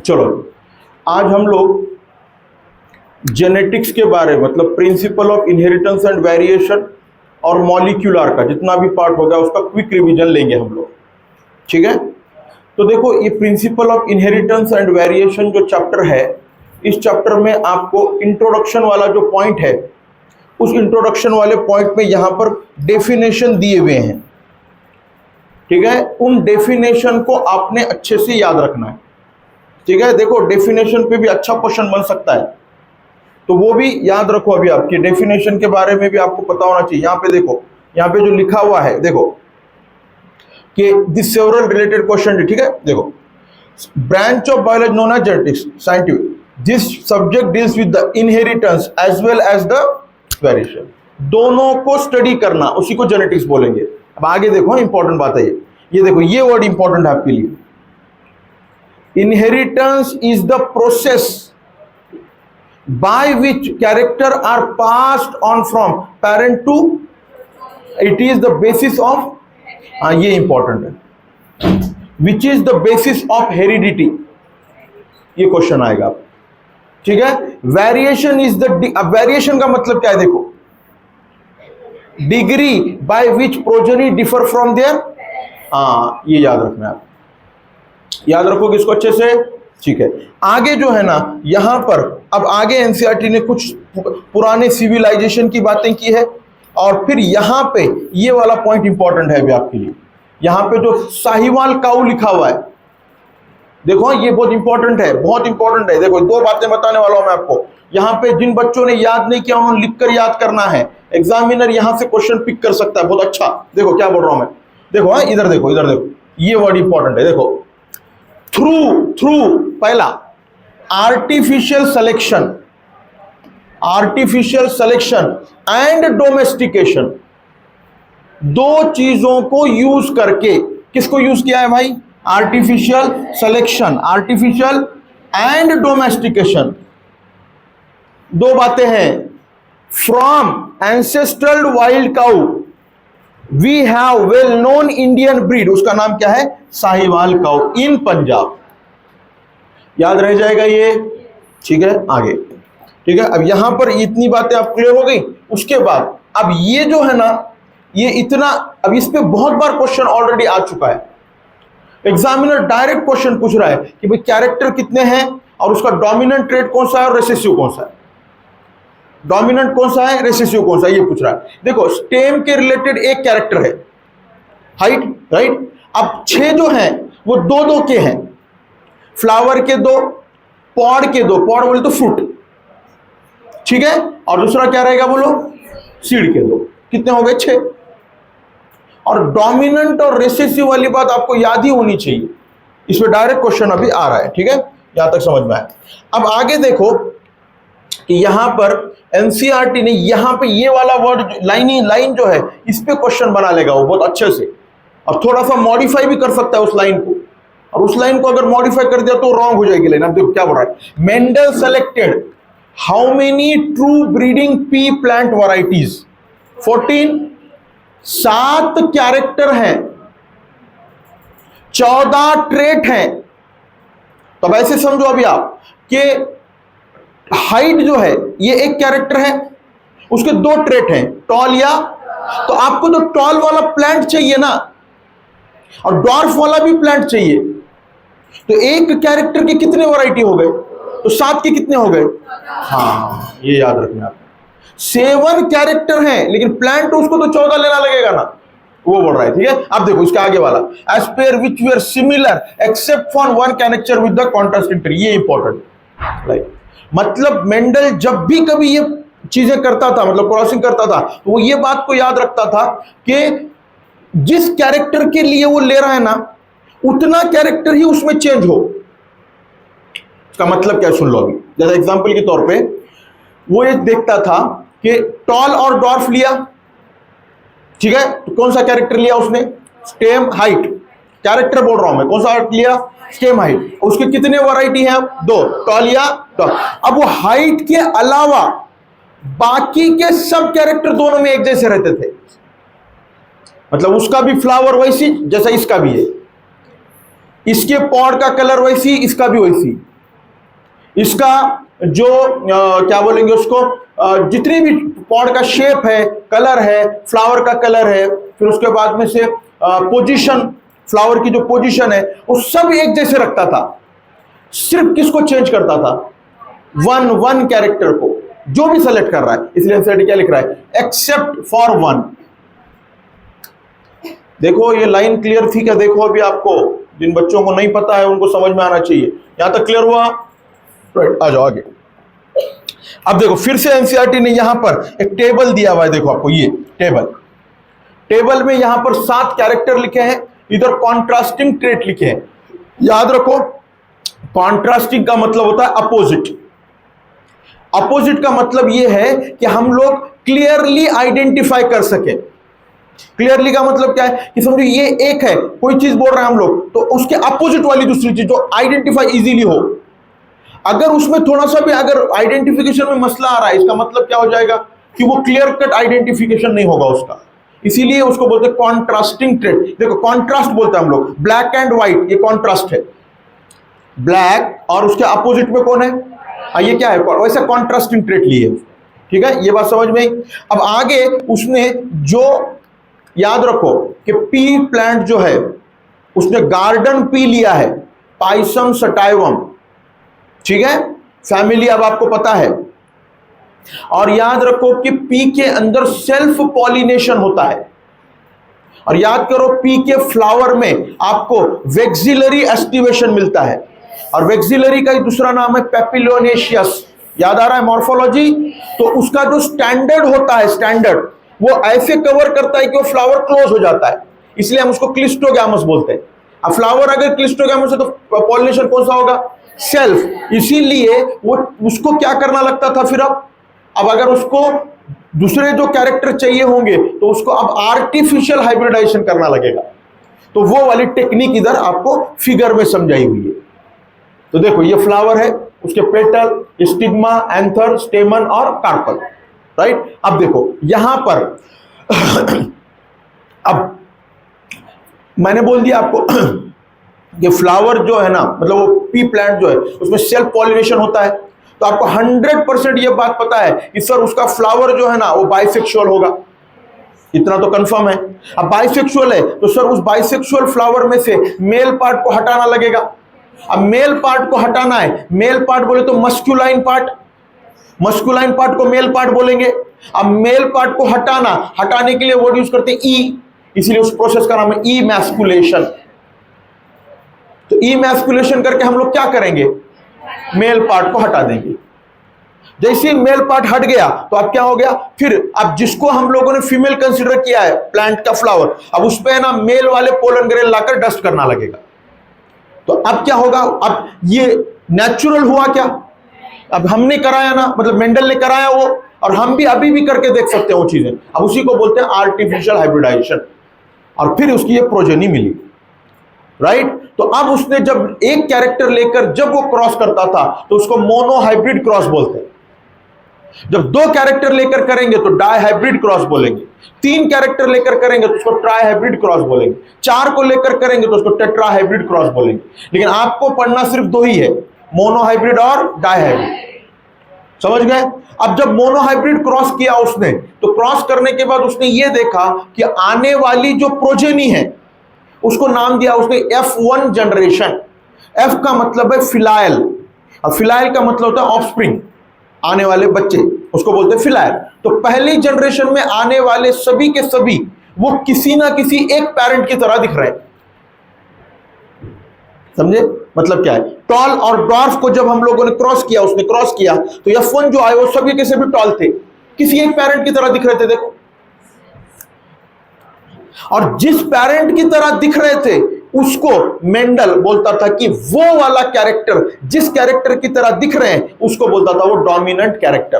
चलो आज हम लोग जेनेटिक्स के बारे में, मतलब principle of inheritance and variation और मॉलिक्यूलर का जितना भी पार्ट होगा उसका क्विक रिवीजन लेंगे हम लोग। ठीक है, तो देखो ये principle of inheritance and variation जो चैप्टर है, इस चैप्टर में आपको इंट्रोडक्शन वाला जो पॉइंट है, उस इंट्रोडक्शन वाले पॉइंट में यहां पर डेफिनेशन दिए हुए हैं। ठीक है, उन डेफिनेशन को आपने अच्छे से याद रखना है। ठीक है, देखो डेफिनेशन पे भी अच्छा क्वेश्चन बन सकता है, तो वो भी याद रखो। अभी आपके डेफिनेशन के बारे में भी आपको पता होना चाहिए। यहाँ पे देखो, यहाँ पे जो लिखा हुआ है देखो कि दिस सेवरल रिलेटेड क्वेश्चन। ठीक है, देखो branch of biology known as genetics scientific, this subject deals with the inheritance as well as the variation. दोनों को स्टडी करना, उसी को जेनेटिक्स बोलेंगे। अब आगे देखो, इंपॉर्टेंट बात है ये देखो, ये वर्ड इंपॉर्टेंट है आपके लिए। Inheritance is the process by which character are passed on from parent to, it is the basis of, ये important है, which is the basis of heredity, ये क्वेश्चन आएगा। ठीक है, वेरिएशन इज द, वेरिएशन का मतलब क्या है देखो, degree by which progeny differ from their, ये याद रखना है आप, याद रखोगे इसको अच्छे से। ठीक है, आगे जो है ना, यहां पर अब आगे एनसीईआरटी ने कुछ पुराने सिविलाइजेशन की बातें की है, और फिर यहां पे ये वाला पॉइंट इंपॉर्टेंट है अभी आपके लिए। यहां पे जो साहिवाल काऊ लिखा हुआ है देखो, ये बहुत इंपॉर्टेंट है, बहुत इंपॉर्टेंट है। देखो दो बातें बताने वाला हूं मैं आपको। यहां पे जिन बच्चों ने याद नहीं किया उन्होंने लिखकर याद करना है, एग्जामिनर यहां से क्वेश्चन पिक कर सकता है बहुत अच्छा। देखो क्या बोल रहा हूं मैं, देखो इधर देखो, इधर देखो, ये वर्ड इंपॉर्टेंट है। देखो थ्रू पहला आर्टिफिशियल सिलेक्शन एंड डोमेस्टिकेशन, दो चीजों को यूज करके, किसको यूज किया है भाई, artificial selection, artificial and domestication, दो बातें हैं। From ancestral wild cow we have well known Indian breed, उसका नाम क्या है, साहिवाल काऊ इन पंजाब। याद रह जाएगा ये। ठीक है, आगे। ठीक है, अब यहां पर इतनी बातें आप क्लियर हो गई। उसके बाद अब ये जो है ना, ये इतना, अब इस पे बहुत बार क्वेश्चन ऑलरेडी आ चुका है। एग्जामिनर डायरेक्ट क्वेश्चन पूछ रहा है कि भाई कैरेक्टर कितने हैं और उसका डोमिनेंट ट्रेट कौन सा है और रेसेसिव कौन सा है, डोमिनेंट कौन सा है, रेसेसिव कौन सा है, ये पूछ रहा है। देखो स्टेम के रिलेटेड एक कैरेक्टर है हाइट, राइट। अब 6 जो हैं वो दो के हैं, फ्लावर के 2, पॉड के 2, पॉड बोले तो फ्रूट। ठीक है, और दूसरा क्या रहेगा बोलो, सीड के 2, कितने हो गए, 6। और डोमिनेंट और रेसेसिव वाली बात आपको याद ही होनी चाहिए, इसमें डायरेक्ट क्वेश्चन अभी आ रहा है। ठीक है, यहां तक समझ में आया। अब आगे देखो कि यहां पर एनसीईआरटी ने यहां पे ये वाला वर्ड लाइन जो है, इस पे क्वेश्चन बना लेगा वो बहुत अच्छे से, और थोड़ा सा मॉडिफाई भी कर सकता है उस लाइन को, और उस लाइन को अगर मॉडिफाई कर दिया तो रॉन्ग हो जाएगी लाइन। अब देखो क्या बोल रहा है, Mendel selected how many true breeding P plant varieties, 14, 7 character हैं, 14 ट्रेट हैं। तो ऐसे समझो अभी आप कि हाइट जो है ये एक कैरेक्टर है, उसके 2 ट्रेट हैं, टॉल या, तो आपको तो टॉल वाला प्लांट चाहिए ना, और डॉर्फ वाला भी प्लांट चाहिए, तो एक कैरेक्टर के कितने वैरायटी हो गए, तो 7 के कितने हो गए, हाँ ये याद रखना आप। 7 कैरेक्टर हैं लेकिन प्लांट उसको तो 14 लेना लगेगा ना, वो बोल रहा है। ठीक है, अब देखो इसके आगे वाला, as pair which we are similar except for one character with the contrast inter, ये इंपॉर्टेंट, राइट। मतलब मेंडल जब भी कभी ये चीजें करता था, मतलब क्रॉसिंग करता था, तो वो ये बात को याद रखता था कि जिस कैरेक्टर के लिए वो ले रहा है ना, उतना कैरेक्टर ही उसमें चेंज हो। इसका मतलब क्या, सुन लो अभी। जैसे एग्जांपल के तौर पे वो ये देखता था कि टॉल और डॉर्फ लिया, ठीक है, तो कौन सा कैरेक्टर लिया उसने, स्टेम हाइट, कैरेक्टर बोल रहा हूं मैं, कौन सा लिया, स्टेम हाइट। उसके कितने वैरायटी हैं, 2, टॉल या डॉर्फ। अब वो हाइट के अलावा बाकी के सब कैरेक्टर दोनों में एक जैसे रहते थे, मतलब उसका भी फ्लावर वैसी जैसा इसका भी है, इसके पॉड का कलर वैसी, इसका भी वैसी, इसका जो क्या बोलेंगे उसको, जितनी भी पॉड का शेप है, कलर है, फ्लावर का कलर है, फिर उसके बाद में से पोजीशन, फ्लावर की जो पोजीशन है वो सब एक जैसे रखता था। सिर्फ किसको चेंज करता था? वन कैरेक्टर को, जो भी सेलेक्ट कर रहा है। इसलिए एनसीईआरटी क्या लिख रहा है? Accept for one. देखो ये लाइन क्लियर थी क्या? देखो अभी आपको, जिन बच्चों को नहीं पता है उनको समझ में आना चाहिए। यहां तक क्लियर हुआ? आ जाओ आगे। अब देखो फिर से एनसीईआरटी ने यहां पर एक टेबल दिया हुआ है। देखो आपको ये टेबल में यहां पर 7 कैरेक्टर लिखे हैं, इधर कॉन्ट्रास्टिंग ट्रेट लिखे हैं। याद रखो, कॉन्ट्रास्टिंग का मतलब होता है अपोजिट। अपोजिट का मतलब यह है कि हम लोग क्लियरली आइडेंटिफाई कर सके। क्लियरली का मतलब क्या है कि समझो ये एक है, कोई चीज बोल रहे हैं हम लोग, तो उसके अपोजिट वाली दूसरी चीज जो आइडेंटिफाई इजीली हो। अगर उसमें थोड़ा सा भी अगर आइडेंटिफिकेशन में मसला आ रहा है, इसका मतलब क्या हो जाएगा कि वो क्लियर कट आइडेंटिफिकेशन नहीं होगा उसका। इसीलिए उसको बोलते हैं कॉन्ट्रास्टिंग ट्रेट। देखो कॉन्ट्रास्ट बोलते हैं हम लोग, ब्लैक एंड व्हाइट, ये कॉन्ट्रास्ट है। ब्लैक और उसके अपोजिट में कौन है? ये क्या है? वैसे कॉन्ट्रास्टिंग ट्रेट लिए। ठीक है, ये बात समझ में आई। अब आगे उसने जो, याद रखो कि पी प्लांट जो है उसने गार्डन पी लिया है, पाइसम सटाइवम। ठीक है, फैमिली अब आपको पता है। और याद रखो कि पी के अंदर सेल्फ पॉलिनेशन होता है। और याद करो पी के फ्लावर में आपको वेक्सिलरी एस्टिवेशन मिलता है, और वेक्सिलरी का ही दूसरा नाम है पेपिलोनेशियस। याद आ रहा है मॉर्फोलॉजी? तो उसका जो स्टैंडर्ड होता है, स्टैंडर्ड वो ऐसे कवर करता है कि वो फ्लावर क्लोज हो जाता है, इसलिए हम उसको क्लिस्टोगैमस बोलते हैं। अब फ्लावर अगर क्लिस्टोगैमस है तो पॉलिनेशन कौन सा होगा? सेल्फ। इसीलिए वो उसको क्या करना लगता था फिर? अब अगर उसको दूसरे जो कैरेक्टर चाहिए होंगे तो उसको अब आर्टिफिशियल हाइब्रिडाइजेशन करना लगेगा। तो वो वाली टेक्निक इधर आपको फिगर में समझाई हुई है। तो देखो ये फ्लावर है, उसके पेटल, स्टिग्मा, एंथर, स्टेमन और कार्पल। राइट। अब देखो यहां पर अब मैंने बोल दिया आपको ये फ्लावर जो है ना, मतलब वो पी प्लांट जो है उसमें सेल्फ पॉलिनेशन होता है। तो आपको 100% ये बात पता है कि सर उसका फ्लावर जो है ना वो बाइसेक्सुअल होगा, इतना तो कंफर्म है। अब बाइसेक्सुअल है तो सर उस बाइसेक्सुअल फ्लावर में से मेल पार्ट को हटाना लगेगा। अब मेल पार्ट को हटाना है, मेल पार्ट बोले तो मस्कुलाइन पार्ट, मस्कुलाइन पार्ट को मेल पार्ट बोलेंगे। अब मेल पार्ट को हटाने के लिए वर्ड यूज करते हैं ई, इसलिए उस प्रोसेस का नाम है ई मैस्कुलेशन। तो ई मैस्कुलेशन करके हम लोग क्या करेंगे? मेल पार्ट को हटा देंगे। जैसे मेल पार्ट हट गया तो अब क्या हो गया? फिर अब जिसको हम लोगों ने फीमेल कंसीडर किया है प्लांट का फ्लावर, अब उस पे ना मेल वाले पोलन ग्रेन लाकर डस्ट करना लगेगा। तो अब क्या होगा? अब ये नेचुरल हुआ क्या? अब हमने कराया ना, मतलब मेंडल ने कराया वो, और हम भी अभी भी करके देख सकते हैं वो चीजें। अब उसी को बोलते हैं आर्टिफिशियल हाइब्रिडाइजेशन। और फिर उसकी ये प्रोजेनी मिली। राइट। तो अब उसने जब एक कैरेक्टर लेकर जब वो क्रॉस करता था तो उसको मोनोहाइब्रिड क्रॉस बोलते हैं। जब 2 कैरेक्टर लेकर करेंगे तो डाइहाइब्रिड क्रॉस बोलेंगे, 3 कैरेक्टर लेकर करेंगे तो उसको ट्राइहाइब्रिड क्रॉस बोलेंगे, 4 को लेकर करेंगे तो उसको टेट्राहाइब्रिड क्रॉस बोलेंगे। लेकिन आपको पढ़ना सिर्फ 2 ही है, मोनोहाइब्रिड और डाइहाइब्रिड। समझ गए? अब जब मोनोहाइब्रिड क्रॉस किया उसने, तो क्रॉस करने के बाद उसने ये देखा कि आने वाली जो प्रोजेनी है उसको नाम दिया उसने F1 जनरेशन। F का मतलब है फिलायल, और फिलायल का मतलब होता है ऑफस्प्रिंग, आने वाले बच्चे, उसको बोलते हैं फिलायल। तो पहली जनरेशन में आने वाले सभी के सभी वो किसी ना किसी एक पेरेंट की तरह दिख रहे हैं। समझे मतलब क्या है? टॉल और डॉर्फ को जब हम लोगों ने क्रॉस किया, उसने क्रॉस किया तो F1 जो आए वो सभी के सभी टॉल थे, किसी एक पेरेंट की तरह दिख रहे थे। देखो, और जिस पेरेंट की तरह दिख रहे थे उसको मेंडल बोलता था कि वो वाला कैरेक्टर जिस कैरेक्टर की तरह दिख रहे हैं उसको बोलता था वो डोमिनेंट कैरेक्टर।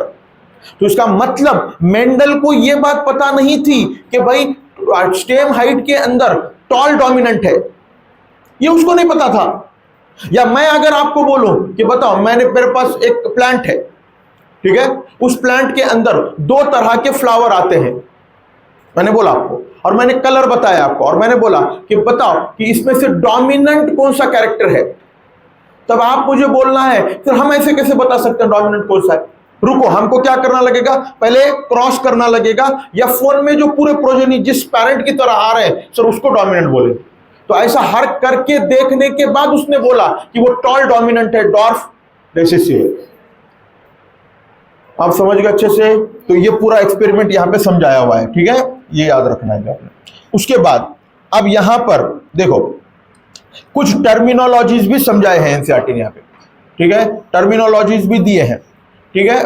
तो इसका मतलब मेंडल को यह बात पता नहीं थी कि भाई स्टेम हाइट के अंदर टॉल डोमिनेंट है, ये उसको नहीं पता था। या मैं अगर आपको बोलूं कि बताओ मेरे पास एक प्लांट है, ठीक है, उस प्लांट के अंदर 2 तरह के फ्लावर आते हैं, मैंने बोला आपको, और मैंने कलर बताया आपको, और मैंने बोला कि बताओ कि इसमें से डोमिनेंट कौन सा कैरेक्टर है। तब आप मुझे बोलना है फिर हम ऐसे कैसे बता सकते हैं डोमिनेंट कौन सा है। रुको, हमको क्या करना लगेगा, पहले क्रॉस करना लगेगा, या फोन में जो पूरे प्रोजेनी जिस पैरेंट की तरह आ रहे हैं सर उसको डोमिनेंट बोले। तो ऐसा हर करके देखने के बाद उसने बोला कि वो टॉल डोमिनेंट है, डॉर्फ रिसेसिव है। आप समझ गए अच्छे से। तो ये पूरा एक्सपेरिमेंट यहां पे समझाया हुआ है, ठीक है, ये याद रखना है आपने। उसके बाद अब यहां पर देखो कुछ टर्मिनोलॉजीज भी समझाए हैं एनसीईआरटी ने यहां पे, ठीक है, टर्मिनोलॉजीज भी दिए हैं, ठीक है।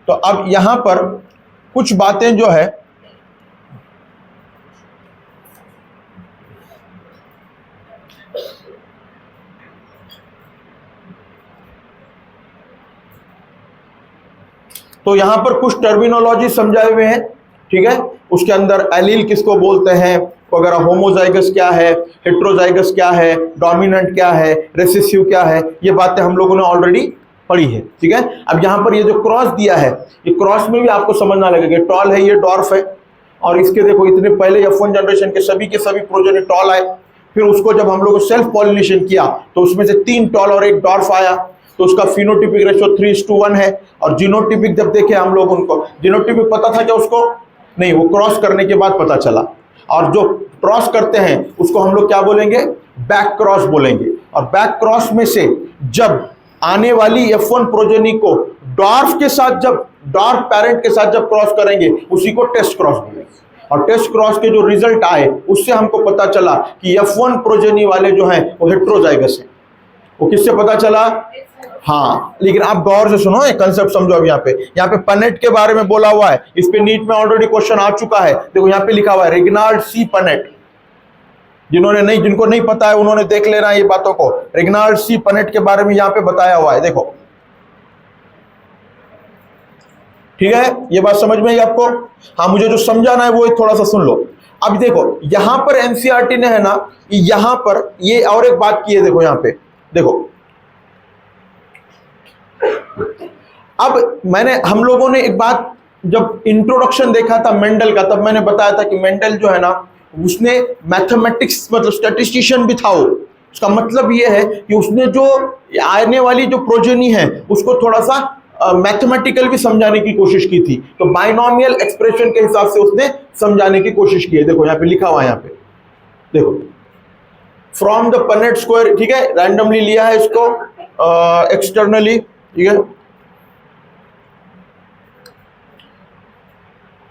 तो अब यहां पर कुछ बातें जो है तो यहां पर कुछ टर्मिनोलॉजी समझाए हुए हैं, ठीक है। उसके अंदर एलील किसको बोलते हैं वगैरह, होमोजाइगस क्या है, हेट्रोजाइगस क्या है, डोमिनेंट क्या है, रेसेसिव क्या है, ये बातें हम लोगों ने ऑलरेडी पढ़ी है, ठीक है। अब यहां पर ये जो क्रॉस दिया है, ये क्रॉस में भी आपको समझना लगेगा, टॉल है, ये डॉर्फ है, और इसके देखो इतने पहले F1 जनरेशन के सभी प्रोजेनी टॉल आए, फिर उसको जब हम लोग सेल्फ पॉलिनेशन किया तो उसमें से 3 टॉल और 1 डॉर्फ आया, तो उसका फिनोटिपिक रेशियो 3:1 है। और जीनोटिपिक जब देखे हम लोग, उनको जीनोटिपिक पता था क्या उसको, नहीं, वो क्रॉस करने के बाद पता चला। और जो क्रॉस करते हैं उसको हम लोग क्या बोलेंगे, बैक क्रॉस बोलेंगे। और बैक क्रॉस में से जब आने वाली F1 प्रोजेनी को डॉर्फ के साथ, जब डॉर्फ पेरेंट के साथ जब क्रॉस करेंगे उसी को टेस्ट क्रॉस बोलेंगे। और टेस्ट क्रॉस के जो रिजल्ट आए उससे हमको पता चला कि F1 प्रोजेनी वाले जो हैं वो हेट्रोजाइगस है। वो किससे पता चला, हाँ, लेकिन आप गौर से सुनो, एक कंसेप्ट समझो। अब यहाँ पे पनेट के बारे में बोला हुआ है, इस पे नीट में ऑलरेडी क्वेश्चन आ चुका है। देखो यहाँ पे लिखा हुआ है रेगिनाल्ड सी पनेट, जिनको नहीं पता है उन्होंने देख लेना है ये बातों को। रेगिनाल्ड सी पनेट के बारे में यहाँ पे बताया हुआ है, देखो, ठीक है, ये बात समझ में आई आपको। हाँ, मुझे जो समझाना है वो थोड़ा सा सुन लो। अब देखो यहां पर एनसीईआरटी ने है ना, यहां पर ये और एक बात की है, देखो यहाँ पे देखो। अब हम लोगों ने एक बात, जब इंट्रोडक्शन देखा था मेंडल का, तब मैंने बताया था कि मेंडल जो है ना, उसने मैथमेटिक्स, मतलब स्टैटिस्टिशियन भी था वो। उसका मतलब ये है कि उसने जो आने वाली जो प्रोजेनी है उसको थोड़ा सा मैथमेटिकल भी समझाने की कोशिश की थी। तो बाइनोमियल एक्सप्रेशन के हिसाब से उसने समझाने की कोशिश की है। देखो यहाँ पे लिखा हुआ है, यहाँ पे देखो, फ्रॉम द पनेट स्क्वायर, ठीक है, रैंडमली लिया है इसको एक्सटर्नली, ठीक है।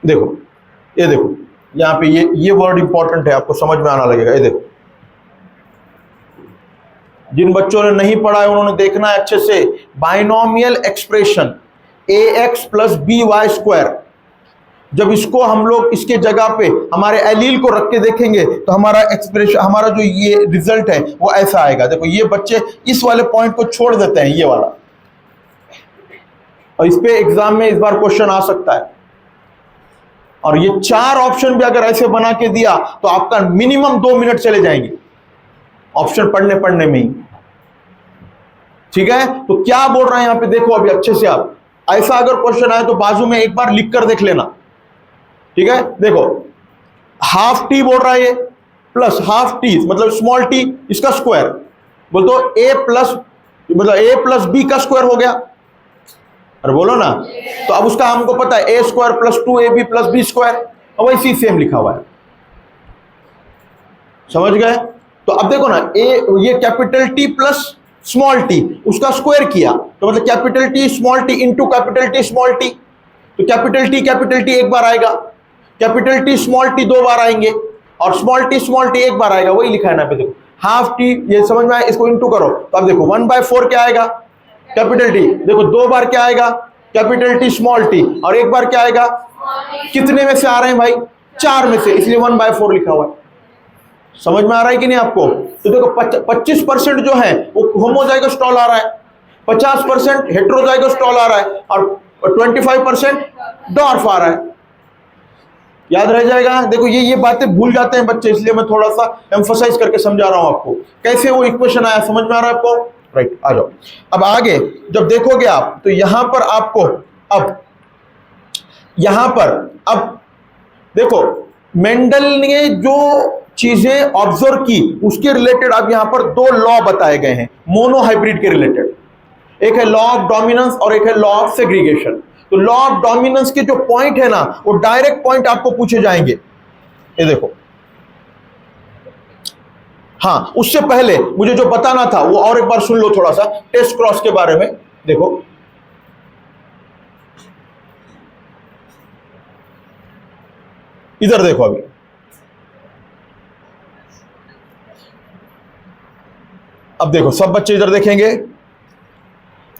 देखो ये देखो यहाँ पे ये वर्ड इंपॉर्टेंट है, आपको समझ में आना लगेगा। ये देखो, जिन बच्चों ने नहीं पढ़ा है उन्होंने देखना है अच्छे से। Binomial expression ax plus by square, जब इसको हम लोग इसके जगह पे हमारे एलील को रख के देखेंगे तो हमारा एक्सप्रेशन, हमारा जो ये रिजल्ट है वो ऐसा आएगा। देखो ये बच्चे इस वाले पॉइंट को छोड़ देते हैं, ये वाला, और इस पे एग्जाम में इस बार क्वेश्चन आ सकता है। और ये 4 ऑप्शन भी अगर ऐसे बना के दिया तो आपका मिनिमम 2 मिनट चले जाएंगे ऑप्शन पढ़ने में ही, ठीक है। तो क्या बोल रहे हैं यहां पे, देखो अभी अच्छे से आप, ऐसा अगर क्वेश्चन आए तो बाजू में एक बार लिख कर देख लेना, ठीक है। देखो हाफ टी बोल रहा है ये, प्लस हाफ टी मतलब स्मॉल टी, इसका स्क्वायर बोल तो a प्लस, मतलब a प्लस बी का स्क्वायर हो गया। अरे बोलो ना। तो अब उसका हमको पता है a square plus 2ab plus B square, और वैसी सेम लिखा हुआ है, समझ गए। तो अब देखो ना, ये capital T plus small T, उसका स्क्वायर किया तो मतलब capital T small T into capital T small T. तो कैपिटल टी एक बार आएगा, कैपिटल टी स्मॉल टी 2 बार आएंगे, और स्मॉल टी एक बार आएगा, वही लिखा है ना पे। देखो हाफ टी, ये समझ में आया, इसको इंटू करो तो अब देखो 1/4 क्या आएगा, कैपिटल टी। देखो 2 बार क्या आएगा, कैपिटल टी स्मॉल टी, और 1 बार क्या आएगा, कितने में से आ रहे हैं भाई, 4 में से, इसलिए 1/4 लिखा हुआ है। समझ में आ रहा है कि नहीं आपको। तो देखो 25% जो है वो होमोजाइगस टॉल आ रहा है, 50% हेट्रोजाइगस टॉल आ रहा है, और 25% डॉर्फ आ रहा है। याद रह जाएगा। देखो ये बातें भूल जाते हैं बच्चे, इसलिए मैं थोड़ा सा एम्फसाइज करके समझा रहा हूं आपको कैसे वो इक्वेशन आया। समझ में आ रहा है आपको, राइट। आ जाओ अब आगे, जब देखोगे आप तो यहां पर आपको, अब यहां पर अब देखो मेंडल ने जो चीजें ऑब्जर्व की, उसके रिलेटेड अब यहां पर दो लॉ बताए गए हैं मोनोहाइब्रिड के रिलेटेड। एक है लॉ ऑफ डोमिनेंस और एक है लॉ ऑफ सेग्रीगेशन। तो लॉ ऑफ डोमिनेंस के जो पॉइंट है ना, वो डायरेक्ट पॉइंट आपको पूछे जाएंगे। ये देखो, हाँ, उससे पहले मुझे जो बताना था वो और एक बार सुन लो थोड़ा सा टेस्ट क्रॉस के बारे में। देखो, इधर देखो, अभी अब देखो, सब बच्चे इधर देखेंगे।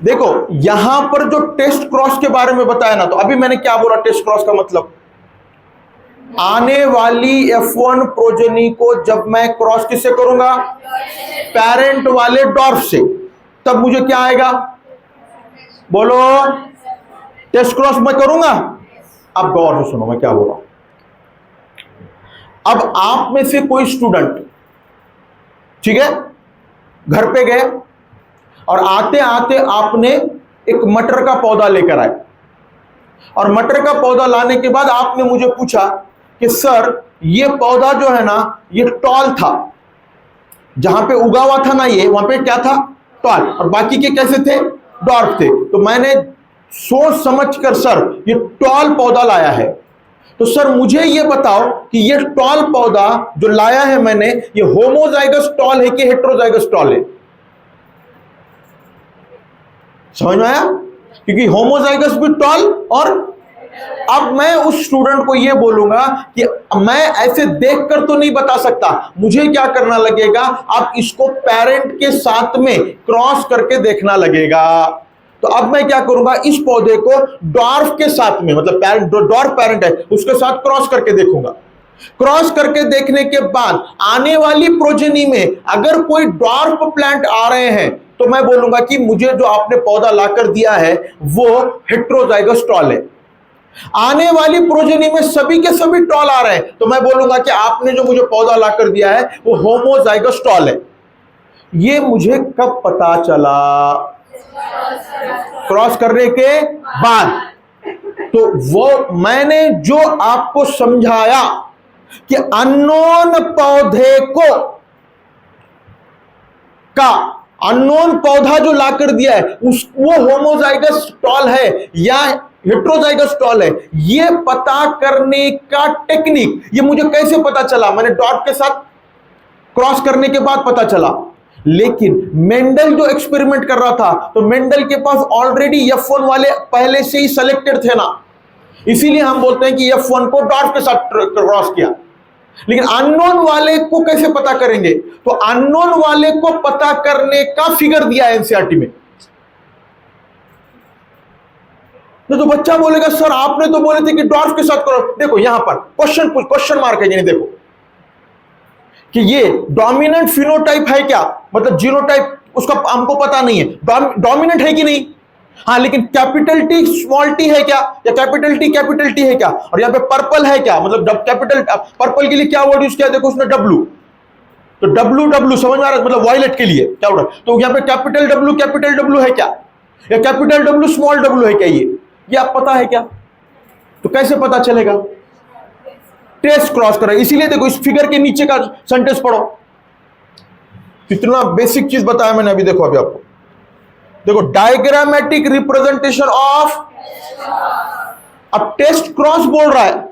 देखो यहां पर जो टेस्ट क्रॉस के बारे में बताया ना, तो अभी मैंने क्या बोला टेस्ट क्रॉस का मतलब, आने वाली F1 प्रोजेनी को जब मैं क्रॉस किससे करूंगा, पेरेंट वाले डॉर्फ से, तब मुझे क्या आएगा, बोलो, टेस्ट क्रॉस मैं करूंगा। अब गौर से सुनो मैं क्या बोल रहा हूं। अब आप में से कोई स्टूडेंट, ठीक है, घर पे गए और आते आते आपने एक मटर का पौधा लेकर आए, और मटर का पौधा लाने के बाद आपने मुझे पूछा कि सर ये पौधा जो है ना, ये टॉल था, जहां पे उगा हुआ था ना ये, वहां पे क्या था, टॉल, और बाकी के कैसे थे, डॉर्फ थे। तो मैंने सोच समझकर सर ये टॉल पौधा लाया है, तो सर मुझे ये बताओ कि ये टॉल पौधा जो लाया है मैंने, ये होमोजाइगस टॉल है कि हेटेरोजाइगस टॉल है। समझ में आया? क्योंकि होमोजाइगस भी टॉल, और अब मैं उस स्टूडेंट को ये बोलूंगा कि मैं ऐसे देखकर तो नहीं बता सकता, मुझे क्या करना लगेगा, आप इसको पेरेंट के साथ में क्रॉस करके देखना लगेगा। तो अब मैं क्या करूंगा, इस पौधे को डॉर्फ के साथ में, मतलब पेरेंट, डॉर्फ पेरेंट है, उसके साथ क्रॉस करके देखूंगा। क्रॉस करके देखने के बाद आने वाली प्रोजेनी में अगर कोई डॉर्फ प्लांट आ रहे हैं, तो मैं बोलूंगा कि मुझे जो आपने पौधा लाकर दिया है वो हेटेरोजाइगस टॉल है। आने वाली प्रोजेनी में सभी के सभी टॉल आ रहे हैं, तो मैं बोलूंगा कि आपने जो मुझे पौधा लाकर दिया है वो होमोजाइगस टॉल है। ये मुझे कब पता चला, क्रॉस करने के बाद। तो वो मैंने जो आपको समझाया कि अननोन पौधे को का अननोन पौधा जो लाकर दिया है वो होमोजाइगस टॉल है या हेटेरोजाइगस टॉल है, ये पता करने का टेक्निक, ये मुझे कैसे पता चला, मैंने डॉट के साथ क्रॉस करने के बाद पता चला। लेकिन मेंडल जो एक्सपेरिमेंट कर रहा था, तो मेंडल के पास ऑलरेडी F1 वाले पहले से ही सिलेक्टेड थे ना, इसीलिए हम बोलते हैं कि F1 को डॉट के साथ क्रॉस किया। लेकिन अननोन वाले को कैसे पता करेंगे, तो अननोन वाले को पता करने का फिगर दिया है एनसीईआरटी में। तो बच्चा बोलेगा सर आपने तो बोले थे कि डॉर्फ के साथ करो। देखो यहां पर क्वेश्चन मार्क है, यानी देखो कि ये डोमिनेंट फिनोटाइप है क्या, मतलब जीनोटाइप उसका हमको पता नहीं है, डोमिनेंट है कि नहीं, हाँ, लेकिन कैपिटल टी स्मॉल टी है क्या, या कैपिटल टी है क्या, और यहाँ पे पर्पल है क्या, मतलब कैपिटल पर्पल के लिए क्या वर्ड यूज किया, देखो उसने डब्लू, तो डब्लू समझ में आ रहा है, मतलब वॉयलेट के लिए क्या वर्ड, तो यहाँ पे कैपिटल डब्लू है क्या, या कैपिटल डब्लू स्मॉल डब्लू है क्या, ये आप पता है क्या, तो कैसे पता चलेगा, टेस्ट क्रॉस करें। इसीलिए देखो इस फिगर के नीचे का सेंटेंस पढ़ो, कितना बेसिक चीज बताया मैंने अभी, देखो अभी आपको देखो, डायग्रामेटिक रिप्रेजेंटेशन ऑफ, अब टेस्ट क्रॉस बोल रहा है।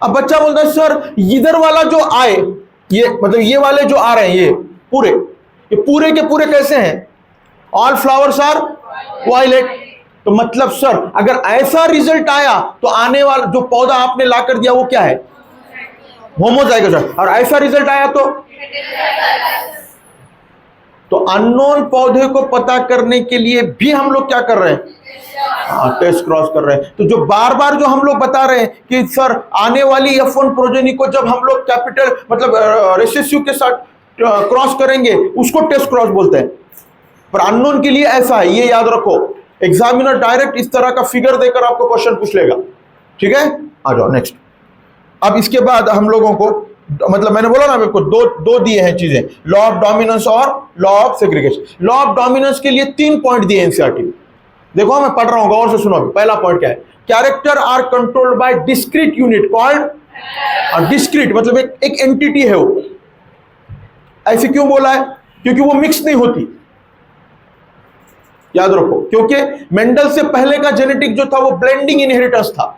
अब बच्चा बोलता है सर इधर वाला जो आए, ये मतलब ये वाले जो आ रहे हैं, ये पूरे के पूरे कैसे हैं, ऑल फ्लावर्स आर वायलेट। तो मतलब सर अगर ऐसा रिजल्ट आया तो आने वाला जो पौधा आपने लाकर दिया वो क्या है, होमोजाइगस, और ऐसा रिजल्ट आया तो अननोन पौधे को पता करने के लिए भी हम लोग क्या कर रहे हैं, टेस्ट क्रॉस कर रहे हैं। तो जो बार बार जो हम लोग बता रहे हैं कि सर आने वाली F1 प्रोजेनी को जब हम लोग कैपिटल मतलब रिसेसिव के साथ क्रॉस करेंगे उसको टेस्ट क्रॉस बोलते हैं, पर अननोन के लिए ऐसा है, ये याद रखो। एग्जामिनर डायरेक्ट इस तरह का फिगर देकर आपको क्वेश्चन पूछ लेगा, ठीक है। आ जाओ नेक्स्ट। अब इसके बाद हम लोगों को मतलब मैंने बोला ना आपको दो दिए हैं चीजें, लॉ ऑफ डोमिनेंस और law of segregation. Law of dominance के लिए 3 पॉइंट दिए एनसीईआरटी में, देखो मैं पढ़ रहा हूं, गौर से सुनो। पहला पॉइंट क्या है, character are controlled by discrete unit called और डिस्क्रीट मतलब एक एंटिटी है वो। ऐसे क्यों बोला है? क्योंकि वो मिक्स नहीं होती, याद रखो, क्योंकि मेंडल से पहले का जेनेटिक जो था वो ब्लेंडिंग इनहेरिटेंस था।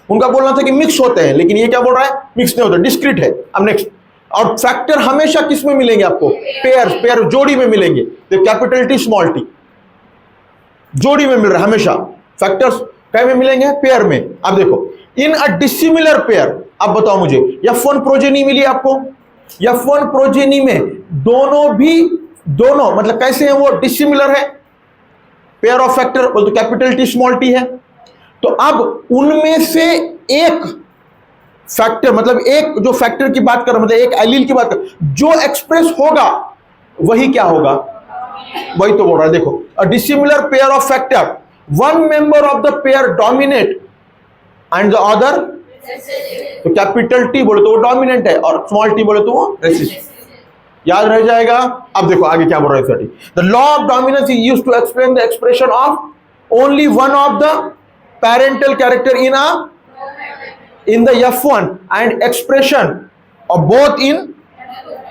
उनका बोलना था कि मिक्स होते हैं, लेकिन ये क्या बोल रहा है? मिक्स नहीं होता, डिस्क्रीट है। अब नेक्स्ट, और फैक्टर हमेशा किस में मिलेंगे आपको? पेयर जोड़ी में मिलेंगे। तो कैपिटल टी स्मॉल टी जोड़ी में मिल रहा है हमेशा। फैक्टर्स क्या में मिलेंगे? पेयर में। अब देखो, इन अ डिसिमिलर पेयर, अब बताओ मुझे, F1 प्रोजेनी मिली आपको, F1 प्रोजेनी में दोनों मतलब कैसे हैं वो? डिसिमिलर है, पेयर ऑफ फैक्टर बोल तो कैपिटल टी स्मॉल टी है। तो अब उनमें से एक फैक्टर, मतलब एक जो फैक्टर की बात कर, मतलब एक एलील की बात कर, जो एक्सप्रेस होगा वही क्या होगा? वही तो बोल रहा है। देखो, a dissimilar pair of factor, one member of the pair dominate and the other, तो कैपिटल टी बोले तो वो डोमिनेंट है और स्मॉल टी बोले तो वो रेसिस्टेंट। याद रह जाएगा। अब देखो आगे क्या बोल रहा है। The law of dominance is used to explain the expression of only one of the parental character in the F1 and expression of both in,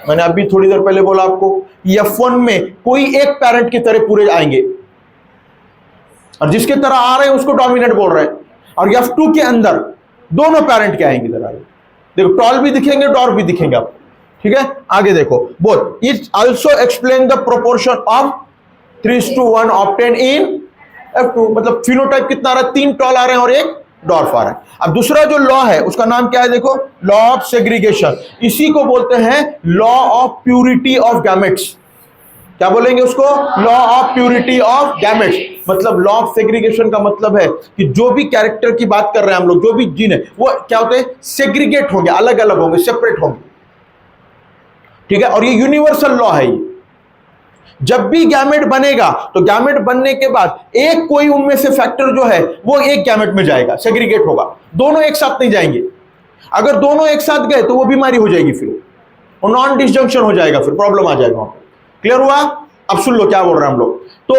मैंने अभी थोड़ी देर पहले बोला आपको, F1 में कोई एक पैरेंट की तरह पूरे आएंगे और जिसके तरह आ रहे हैं उसको डोमिनेंट बोल रहे हैं, और F2 के अंदर दोनों पैरेंट के आएंगे तरह। देखो, टॉल भी दिखेंगे, डॉर भी दिखेंगे आपको, ठीक है। आगे देखो, both it also explain the proportion of 3:1 obtain in F2, मतलब फिनोटाइप कितना आ रहा है? 3 टॉल आ रहे हैं और एक डॉर्फ आ रहा है। अब दूसरा जो लॉ है उसका नाम क्या है? देखो, लॉ ऑफ सेग्रीगेशन। इसी को बोलते हैं law of purity of gametes. क्या बोलेंगे उसको? Law of purity of gametes. मतलब लॉ ऑफ सेग्रीगेशन का मतलब है कि जो भी कैरेक्टर की बात कर रहे हैं हम लोग, जो भी जीन है वो क्या होते हैं? सेग्रीगेट होंगे, अलग अलग होंगे, सेपरेट होंगे, ठीक है। और ये यूनिवर्सल लॉ है। ये जब भी गैमेट बनेगा तो गैमेट बनने के बाद एक कोई उनमें से फैक्टर जो है वो एक गैमेट में जाएगा, सेग्रीगेट होगा, दोनों एक साथ नहीं जाएंगे। अगर दोनों एक साथ गए तो वो बीमारी हो जाएगी, फिर वो नॉन डिसजंक्शन हो जाएगा, फिर प्रॉब्लम आ जाएगा। क्लियर हुआ? अब सुन लो क्या बोल रहे हैं हम लोग। तो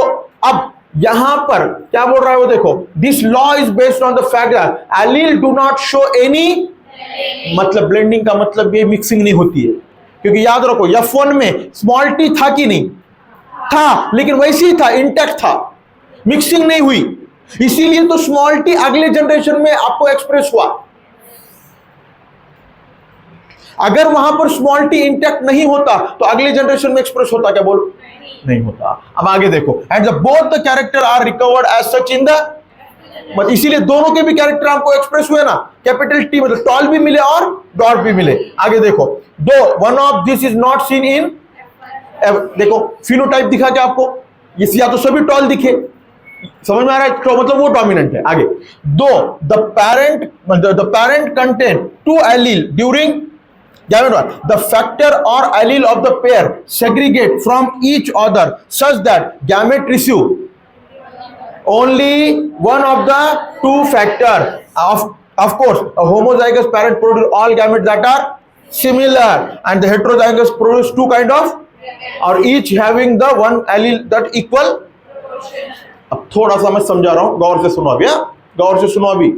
अब यहां पर क्या बोल रहा है वो देखो, this law is based on the fact that allele do not show any, मतलब ब्लेंडिंग का मतलब ये मिक्सिंग नहीं होती है। क्योंकि याद रखो, F1 में स्मॉल टी था कि नहीं था, लेकिन वैसे ही था, इंटैक्ट था, मिक्सिंग नहीं हुई, इसीलिए तो स्मॉल टी अगले जनरेशन में आपको एक्सप्रेस हुआ। अगर वहां पर स्मॉल टी इंटैक्ट नहीं होता तो अगले जनरेशन में एक्सप्रेस होता क्या? बोल, नहीं होता। अब आगे देखो, and both the character are recovered as such in the, मतलब इसीलिए दोनों के भी कैरेक्टर आपको एक्सप्रेस हुए ना, कैपिटल टी, मतलब टॉल भी मिले और डॉट भी मिले। आगे देखो, दो one of this is not seen in, देखो फिनोटाइप दिखा क्या आपको? ये या तो सभी टॉल दिखे, समझ में आ रहा है? तो मतलब वो डोमिनेंट है। आगे, दो the parent contain 2 allele during gamete, the factor or allele of the pair segregate from each other such that gamete receive only one of the 2 factor. Of course, a homozygous parent produce all gametes that are similar, and the heterozygous produce 2 kind of, or each having the 1 allele that equal. अब थोड़ा सा मैं समझा रहा हूं, गौर से सुनो अभी, गौर से सुनो अभी,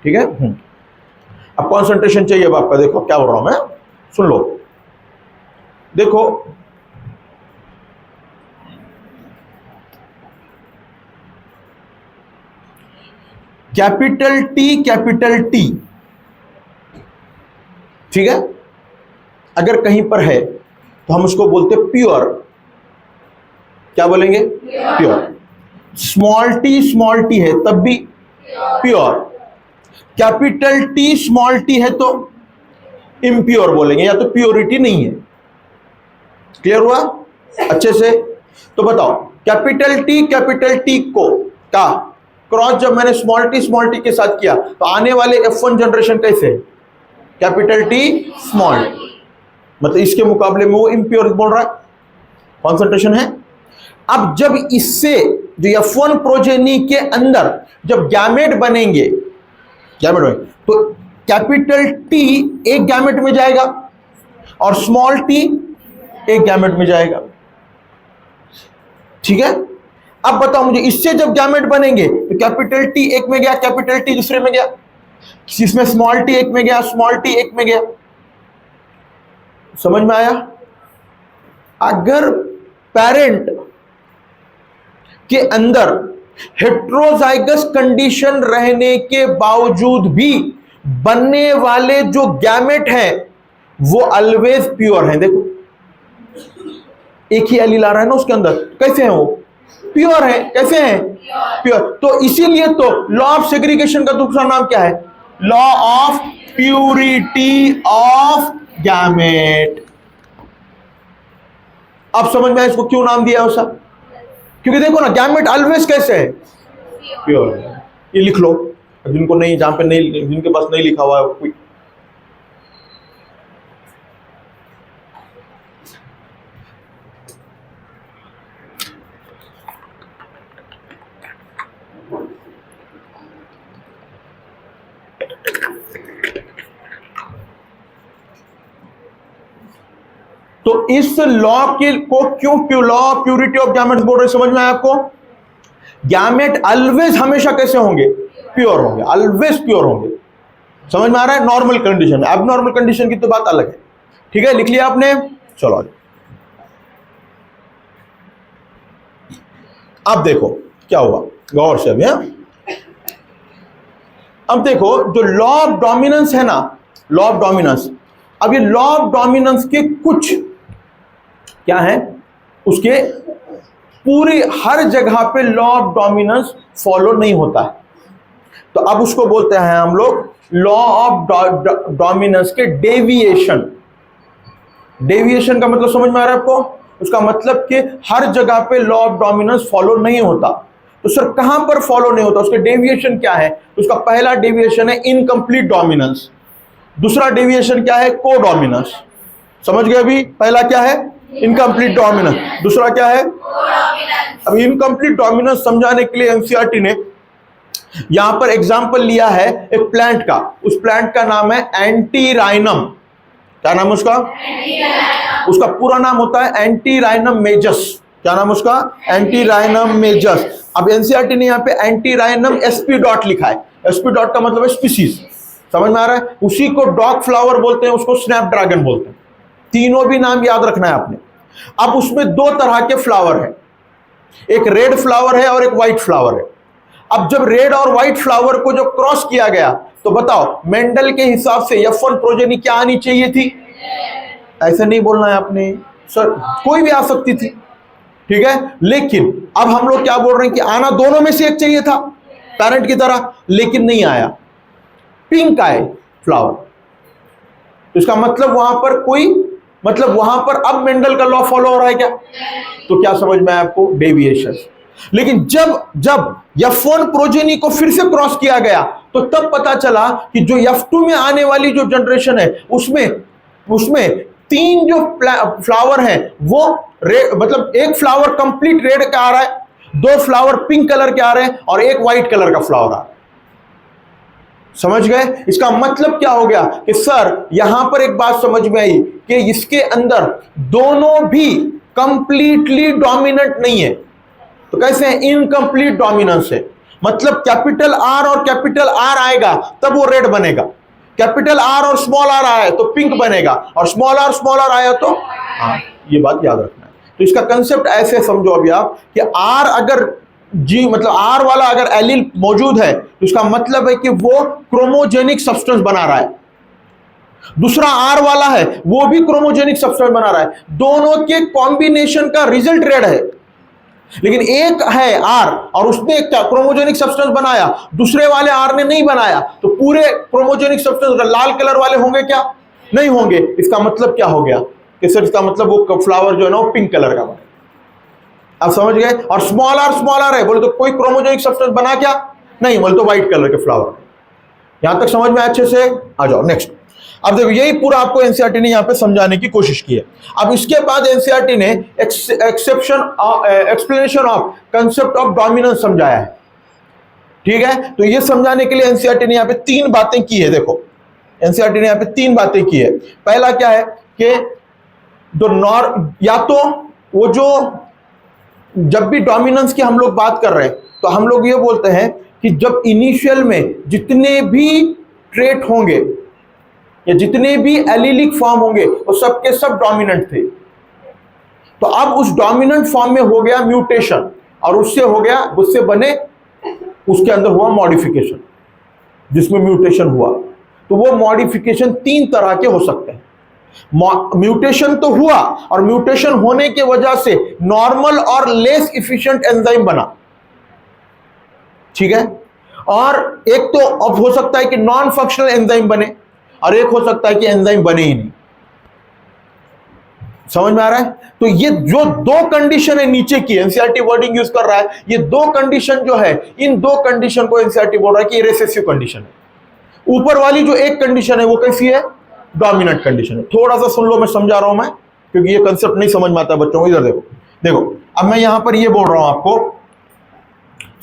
ठीक है। अब कॉन्सेंट्रेशन चाहिए अब आपका। देखो क्या बोल रहा हूं मैं, सुन लो। देखो, कैपिटल टी, ठीक है, अगर कहीं पर है तो हम उसको बोलते प्योर। क्या बोलेंगे? प्योर। स्मॉल टी है तब भी pure. Capital T small T है तो इम्प्योर बोलेंगे, या तो प्योरिटी नहीं है। क्लियर हुआ अच्छे से? तो बताओ, कैपिटल टी को का क्रॉस जब मैंने स्मॉल टी के साथ किया तो आने वाले F1 जनरेशन कैसे है? कैपिटल टी स्मॉल, मतलब इसके मुकाबले में वो इम्प्योर बोल रहा है, कॉन्सेंट्रेशन है। अब जब इससे जो F1 प्रोजेनी के अंदर जब गैमेट बनेंगे, तो कैपिटल टी एक गैमेट में जाएगा और स्मॉल टी एक गैमेट में जाएगा, ठीक है। अब बताओ मुझे, इससे जब गैमेट बनेंगे तो कैपिटल टी एक में गया, कैपिटल टी दूसरे में गया, इसमें स्मॉल टी एक में गया, स्मॉल टी एक में गया। समझ में आया? अगर पेरेंट के अंदर हेट्रोजाइगस कंडीशन रहने के बावजूद भी बनने वाले जो गैमेट हैं वो ऑलवेज प्योर हैं। देखो एक ही एलील आ रहा है ना उसके अंदर, कैसे हैं वो? प्योर है। कैसे हैं? प्योर। तो इसीलिए तो लॉ ऑफ सेग्रीगेशन का दूसरा नाम क्या है? Law of purity of gamete. अब समझ में आया इसको क्यों नाम दिया उसका? क्योंकि देखो ना, गैमेट ऑलवेज कैसे है? प्योर है। ये लिख लो, जिनको नहीं, जहां पे नहीं, जिनके पास नहीं लिखा हुआ है कोई। तो इस लॉ के को क्यों law of purity of gametes बोल रहे? समझ में आया आपको? गैमेट ऑलवेज हमेशा कैसे होंगे? प्योर होंगे, ऑलवेज प्योर होंगे। समझ में आ रहा है? नॉर्मल कंडीशन में। अब नॉर्मल कंडीशन की तो बात अलग है। ठीक है, लिख लिया आपने? चलो अब देखो क्या हुआ, गौर से अभी। अब देखो जो लॉ ऑफ डोमिनेंस है ना, लॉ ऑफ डोमिनेंस, अब ये लॉ ऑफ डोमिनेंस के कुछ क्या है, उसके पूरी हर जगह पे लॉ ऑफ डोमिनेंस फॉलो नहीं होता है। तो अब उसको बोलते हैं हम लोग लॉ ऑफ डोमिनेंस के डेविएशन। डेविएशन का मतलब समझ में आ रहा है आपको? उसका मतलब कि हर जगह पे लॉ ऑफ डोमिनेंस फॉलो नहीं होता। तो सर कहां पर फॉलो नहीं होता, उसके डेविएशन क्या है? तो उसका पहला डेविएशन है इनकम्प्लीट डोमिनेंस। दूसरा डेविएशन क्या है? को डोमिनेंस। समझ गए? अभी पहला क्या है? Incomplete dominance. दूसरा क्या है? अब इनकम्प्लीट डोमिनेंस समझाने के लिए एनसीईआरटी ने यहां पर एग्जांपल लिया है एक प्लांट का। उस प्लांट का नाम है एंटीराइनम। क्या नाम है उसका? उसका पूरा नाम होता है एंटीराइनम मेजस। क्या नाम उसका? एंटीराइनम मेजस। अब एनसीईआरटी ने यहां पे एंटीराइनम एसपी डॉट लिखा है। एसपी डॉट का मतलब है स्पीसीज। समझ में आ रहा है? उसी को डॉग फ्लावर बोलते हैं, उसको स्नैपड्रैगन बोलते हैं। तीनों भी नाम याद रखना है आपने। अब उसमें दो तरह के फ्लावर है, एक रेड फ्लावर है और एक व्हाइट फ्लावर है। अब जब रेड और व्हाइट फ्लावर को जो क्रॉस किया गया, तो बताओ मेंडल के हिसाब से F1 प्रोजेनी क्या आनी चाहिए थी? ऐसे नहीं बोलना है आपने सर, कोई भी आ सकती थी। ठीक है, लेकिन अब हम लोग क्या बोल रहे हैं कि आना दोनों में से एक चाहिए था, पेरेंट की तरह, लेकिन नहीं आया, पिंक आए फ्लावर। तो इसका मतलब वहां पर कोई, मतलब वहां पर अब मेंडल का लॉ फॉलो हो रहा है क्या? तो क्या समझ में आया आपको? डेविएशन। लेकिन जब F1 प्रोजेनी को फिर से क्रॉस किया गया, तो तब पता चला कि जो F2 में आने वाली जो जनरेशन है उसमें तीन जो फ्लावर हैं वो रेड, मतलब एक फ्लावर कंप्लीट रेड का आ रहा है, दो फ्लावर पिंक कलर के आ रहे हैं और एक व्हाइट कलर का फ्लावर आ रहा है। समझ गए? इसका मतलब क्या हो गया कि सर यहां पर एक बात समझ में आई कि इसके अंदर दोनों भी कंप्लीटली डोमिनेंट नहीं है। तो कैसे है? इनकम्प्लीट डोमिनेंस है। मतलब कैपिटल आर और कैपिटल आर आएगा तब वो रेड बनेगा, कैपिटल आर और स्मॉल आर आया तो पिंक बनेगा, और स्मॉल आर आया तो ये बात याद रखना है। तो इसका कंसेप्ट ऐसे समझो अभी आप कि आर अगर जी मतलब आर वाला अगर एलील मौजूद है तो इसका मतलब है कि वो क्रोमोजेनिक सब्सटेंस बना रहा है। दूसरा आर वाला है वो भी क्रोमोजेनिक सब्सटेंस बना रहा है, दोनों के कॉम्बिनेशन का रिजल्ट रेड है। लेकिन एक है आर और उसने एक क्रोमोजेनिक सब्सटेंस बनाया, दूसरे वाले आर ने नहीं बनाया, तो पूरे क्रोमोजेनिक सब्सटेंस लाल कलर वाले होंगे क्या? नहीं होंगे। इसका मतलब क्या हो गया कि सर इसका मतलब वो फ्लावर जो है ना वो पिंक कलर का बने। आप समझ गए? और स्मॉल आर है बोले तो कोई क्रोमोजेनिक सब्सटेंस बना क्या? नहीं, बोले तो व्हाइट कलर के फ्लावर। यहां तक समझ में अच्छे से आ जाओ। नेक्स्ट, अब देखो यही पूरा आपको एनसीईआरटी ने यहां पे समझाने की कोशिश की है। अब इसके बाद एनसीईआरटी ने explanation of concept of dominance समझाया है। ठीक है, तो ये समझाने के लिए एनसीईआरटी ने यहां पे तीन बातें की है। देखो एनसीईआरटी ने यहां पे तीन बातें की है। पहला क्या है कि या तो वो जो जब भी डोमिनेंस की हम लोग बात कर रहे हैं तो हम लोग ये बोलते हैं कि जब इनिशियल में जितने भी ट्रेट होंगे या जितने भी एलिलिक फॉर्म होंगे वो सबके सब डोमिनेंट थे। तो अब उस डोमिनेंट फॉर्म में हो गया म्यूटेशन और उससे हो गया, उससे बने, उसके अंदर हुआ मॉडिफिकेशन जिसमें म्यूटेशन हुआ। तो वो मॉडिफिकेशन तीन तरह के हो सकते हैं। म्यूटेशन तो हुआ और म्यूटेशन होने की वजह से नॉर्मल और लेस इफिशिएंट एंजाइम बना, ठीक है। और एक तो अब हो सकता है कि नॉन फंक्शनल एंजाइम बने और एक हो सकता है कि एंजाइम बने ही नहीं। समझ में आ रहा है? तो ये जो दो कंडीशन है नीचे की, एनसीईआरटी वर्डिंग यूज कर रहा है, ये दो कंडीशन जो है, इन दो कंडीशन को एनसीईआरटी बोल रहा है कि ये रिसेसिव कंडीशन है। ऊपर वाली जो एक कंडीशन है वो कैसी है? डोमिनेंट कंडीशन है। थोड़ा सा सुन लो, मैं समझा रहा हूं मैं, क्योंकि ये कंसेप्ट नहीं समझ में आता बच्चों को। इधर देखो, देखो अब मैं यहां पर ये बोल रहा हूं आपको,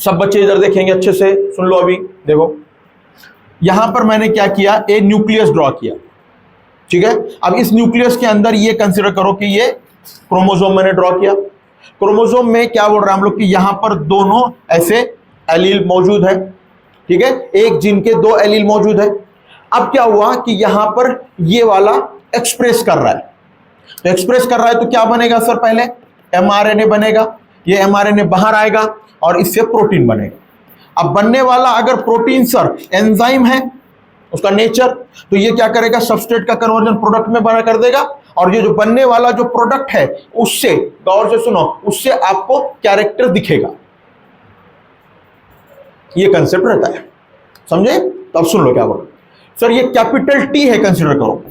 सब बच्चे इधर देखेंगे, अच्छे से सुन लो। अभी देखो यहां पर मैंने क्या किया, ए न्यूक्लियस ड्रॉ किया, ठीक है। अब इस न्यूक्लियस के अंदर ये कंसीडर करो कि ये क्रोमोसोम मैंने ड्रॉ किया। क्रोमोसोम में क्या बोल रहे हैं हम लोग कि यहां पर दोनों ऐसे एलील मौजूद है, ठीक है। एक जीन के दो एलील मौजूद है। अब क्या हुआ कि यहां पर ये वाला एक्सप्रेस कर रहा है, तो एक्सप्रेस कर रहा है तो क्या बनेगा सर? पहले एमआरएनए बनेगा, ये एमआरएनए बाहर आएगा और इससे प्रोटीन बनेगा। अब बनने वाला अगर प्रोटीन सर एंजाइम है, उसका नेचर, तो ये क्या करेगा? सबस्ट्रेट का कन्वर्जन प्रोडक्ट में बना कर देगा और ये जो बनने वाला जो प्रोडक्ट है उससे, गौर से सुनो, उससे आपको कैरेक्टर दिखेगा। ये कंसेप्ट रहता है, समझे? तो अब सुन लो क्या बोल सर, ये कैपिटल टी है, कंसीडर करो।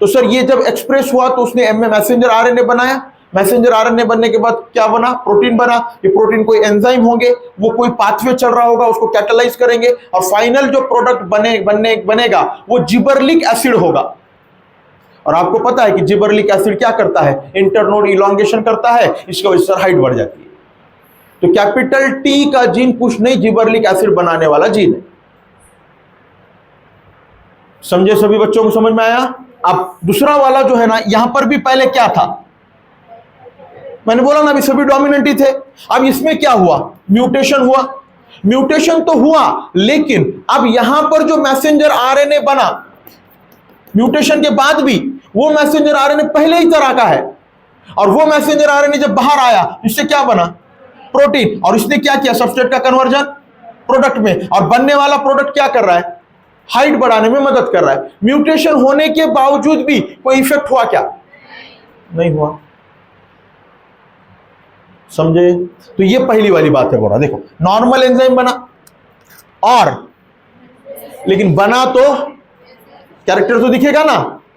तो सर ये जब एक्सप्रेस हुआ तो उसने मैसेंजर आरएनए बनाया। मैसेंजर आरएनए बनने के बाद क्या बना? प्रोटीन बना। ये प्रोटीन कोई एंजाइम होंगे, वो कोई पाथवे चल रहा होगा, उसको कैटालाइज करेंगे और फाइनल जो प्रोडक्ट बनेगा वो जिबरलिक एसिड होगा। और आपको पता है कि जिबरलिक एसिड क्या करता है? इंटरनोड इलॉन्गेशन करता है, इसकी वजह से हाइट बढ़ जाती है। तो कैपिटल टी का जीन कुछ नहीं, जिबरलिक एसिड बनाने वाला जीन है। समझे सभी बच्चों को? समझ में आया? अब दूसरा वाला जो है ना, यहां पर भी पहले क्या था? मैंने बोला ना अभी सभी डोमिनेंट ही थे। अब इसमें क्या हुआ? म्यूटेशन हुआ। म्यूटेशन तो हुआ, लेकिन अब यहां पर जो मैसेंजर आरएनए बना म्यूटेशन के बाद भी, वो मैसेंजर आरएनए पहले ही तरह का है। और वो मैसेंजर आरएनए जब बाहर आया, इससे क्या बना? प्रोटीन। और इसने क्या किया? सबस्ट्रेट का कन्वर्जन प्रोडक्ट में, और बनने वाला प्रोडक्ट क्या कर रहा है? हाइट बढ़ाने में मदद कर रहा है। म्यूटेशन होने के बावजूद भी कोई इफेक्ट हुआ क्या? नहीं हुआ। समझे? तो ये पहली वाली बात है। बोला देखो, नॉर्मल एंजाइम बना और, लेकिन बना तो कैरेक्टर तो दिखेगा ना।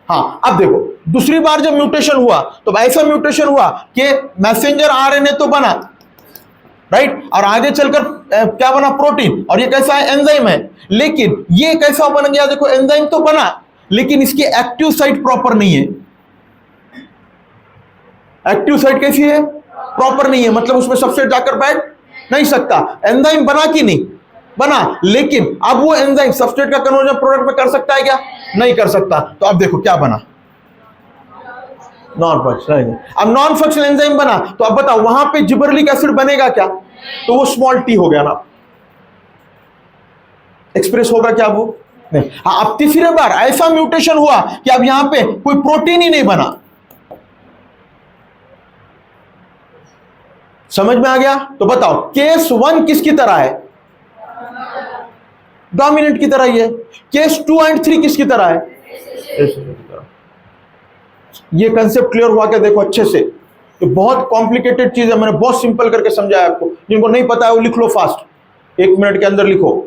हाँ, अब देखो दूसरी बार जब म्यूटेशन हुआ तो ऐसा म्यूटेशन हुआ कि मैसेंजर आरएनए तो बना, राइट, और आगे चलकर क्या बना? प्रोटीन। और ये कैसा है? एंजाइम है। लेकिन ये कैसा बन गया? देखो एंजाइम तो बना, लेकिन इसकी एक्टिव साइट प्रॉपर नहीं है। एक्टिव साइट कैसी है? प्रॉपर नहीं है, मतलब उसमें सबसे जाकर बैठ नहीं सकता। एंजाइम बना कि नहीं बना, लेकिन अब वो एंजाइम सबस्ट्रेट का कन्वर्जन प्रोडक्ट में कर सकता है क्या? नहीं कर सकता। तो अब देखो क्या बना? Non functional. अब नॉन फंक्शनल एंजाइम बना, तो अब बताओ वहां पे जिबरलिक एसिड बनेगा क्या? तो वो स्मॉल टी हो गया ना, एक्सप्रेस होगा क्या वो? नहीं। हाँ, अब तीसरी बार ऐसा म्यूटेशन हुआ कि अब यहां पे कोई प्रोटीन ही नहीं बना। समझ में आ गया? तो बताओ केस 1 किसकी तरह है? डोमिनेंट की तरह ही है। केस 2 एंड 3 किसकी तरह है? ये कंसेप्ट क्लियर हुआ क्या? देखो अच्छे से, ये बहुत कॉम्प्लिकेटेड चीज है, मैंने बहुत सिंपल करके समझाया आपको। जिनको नहीं पता है वो लिख लो फास्ट, 1 मिनट के अंदर लिखो।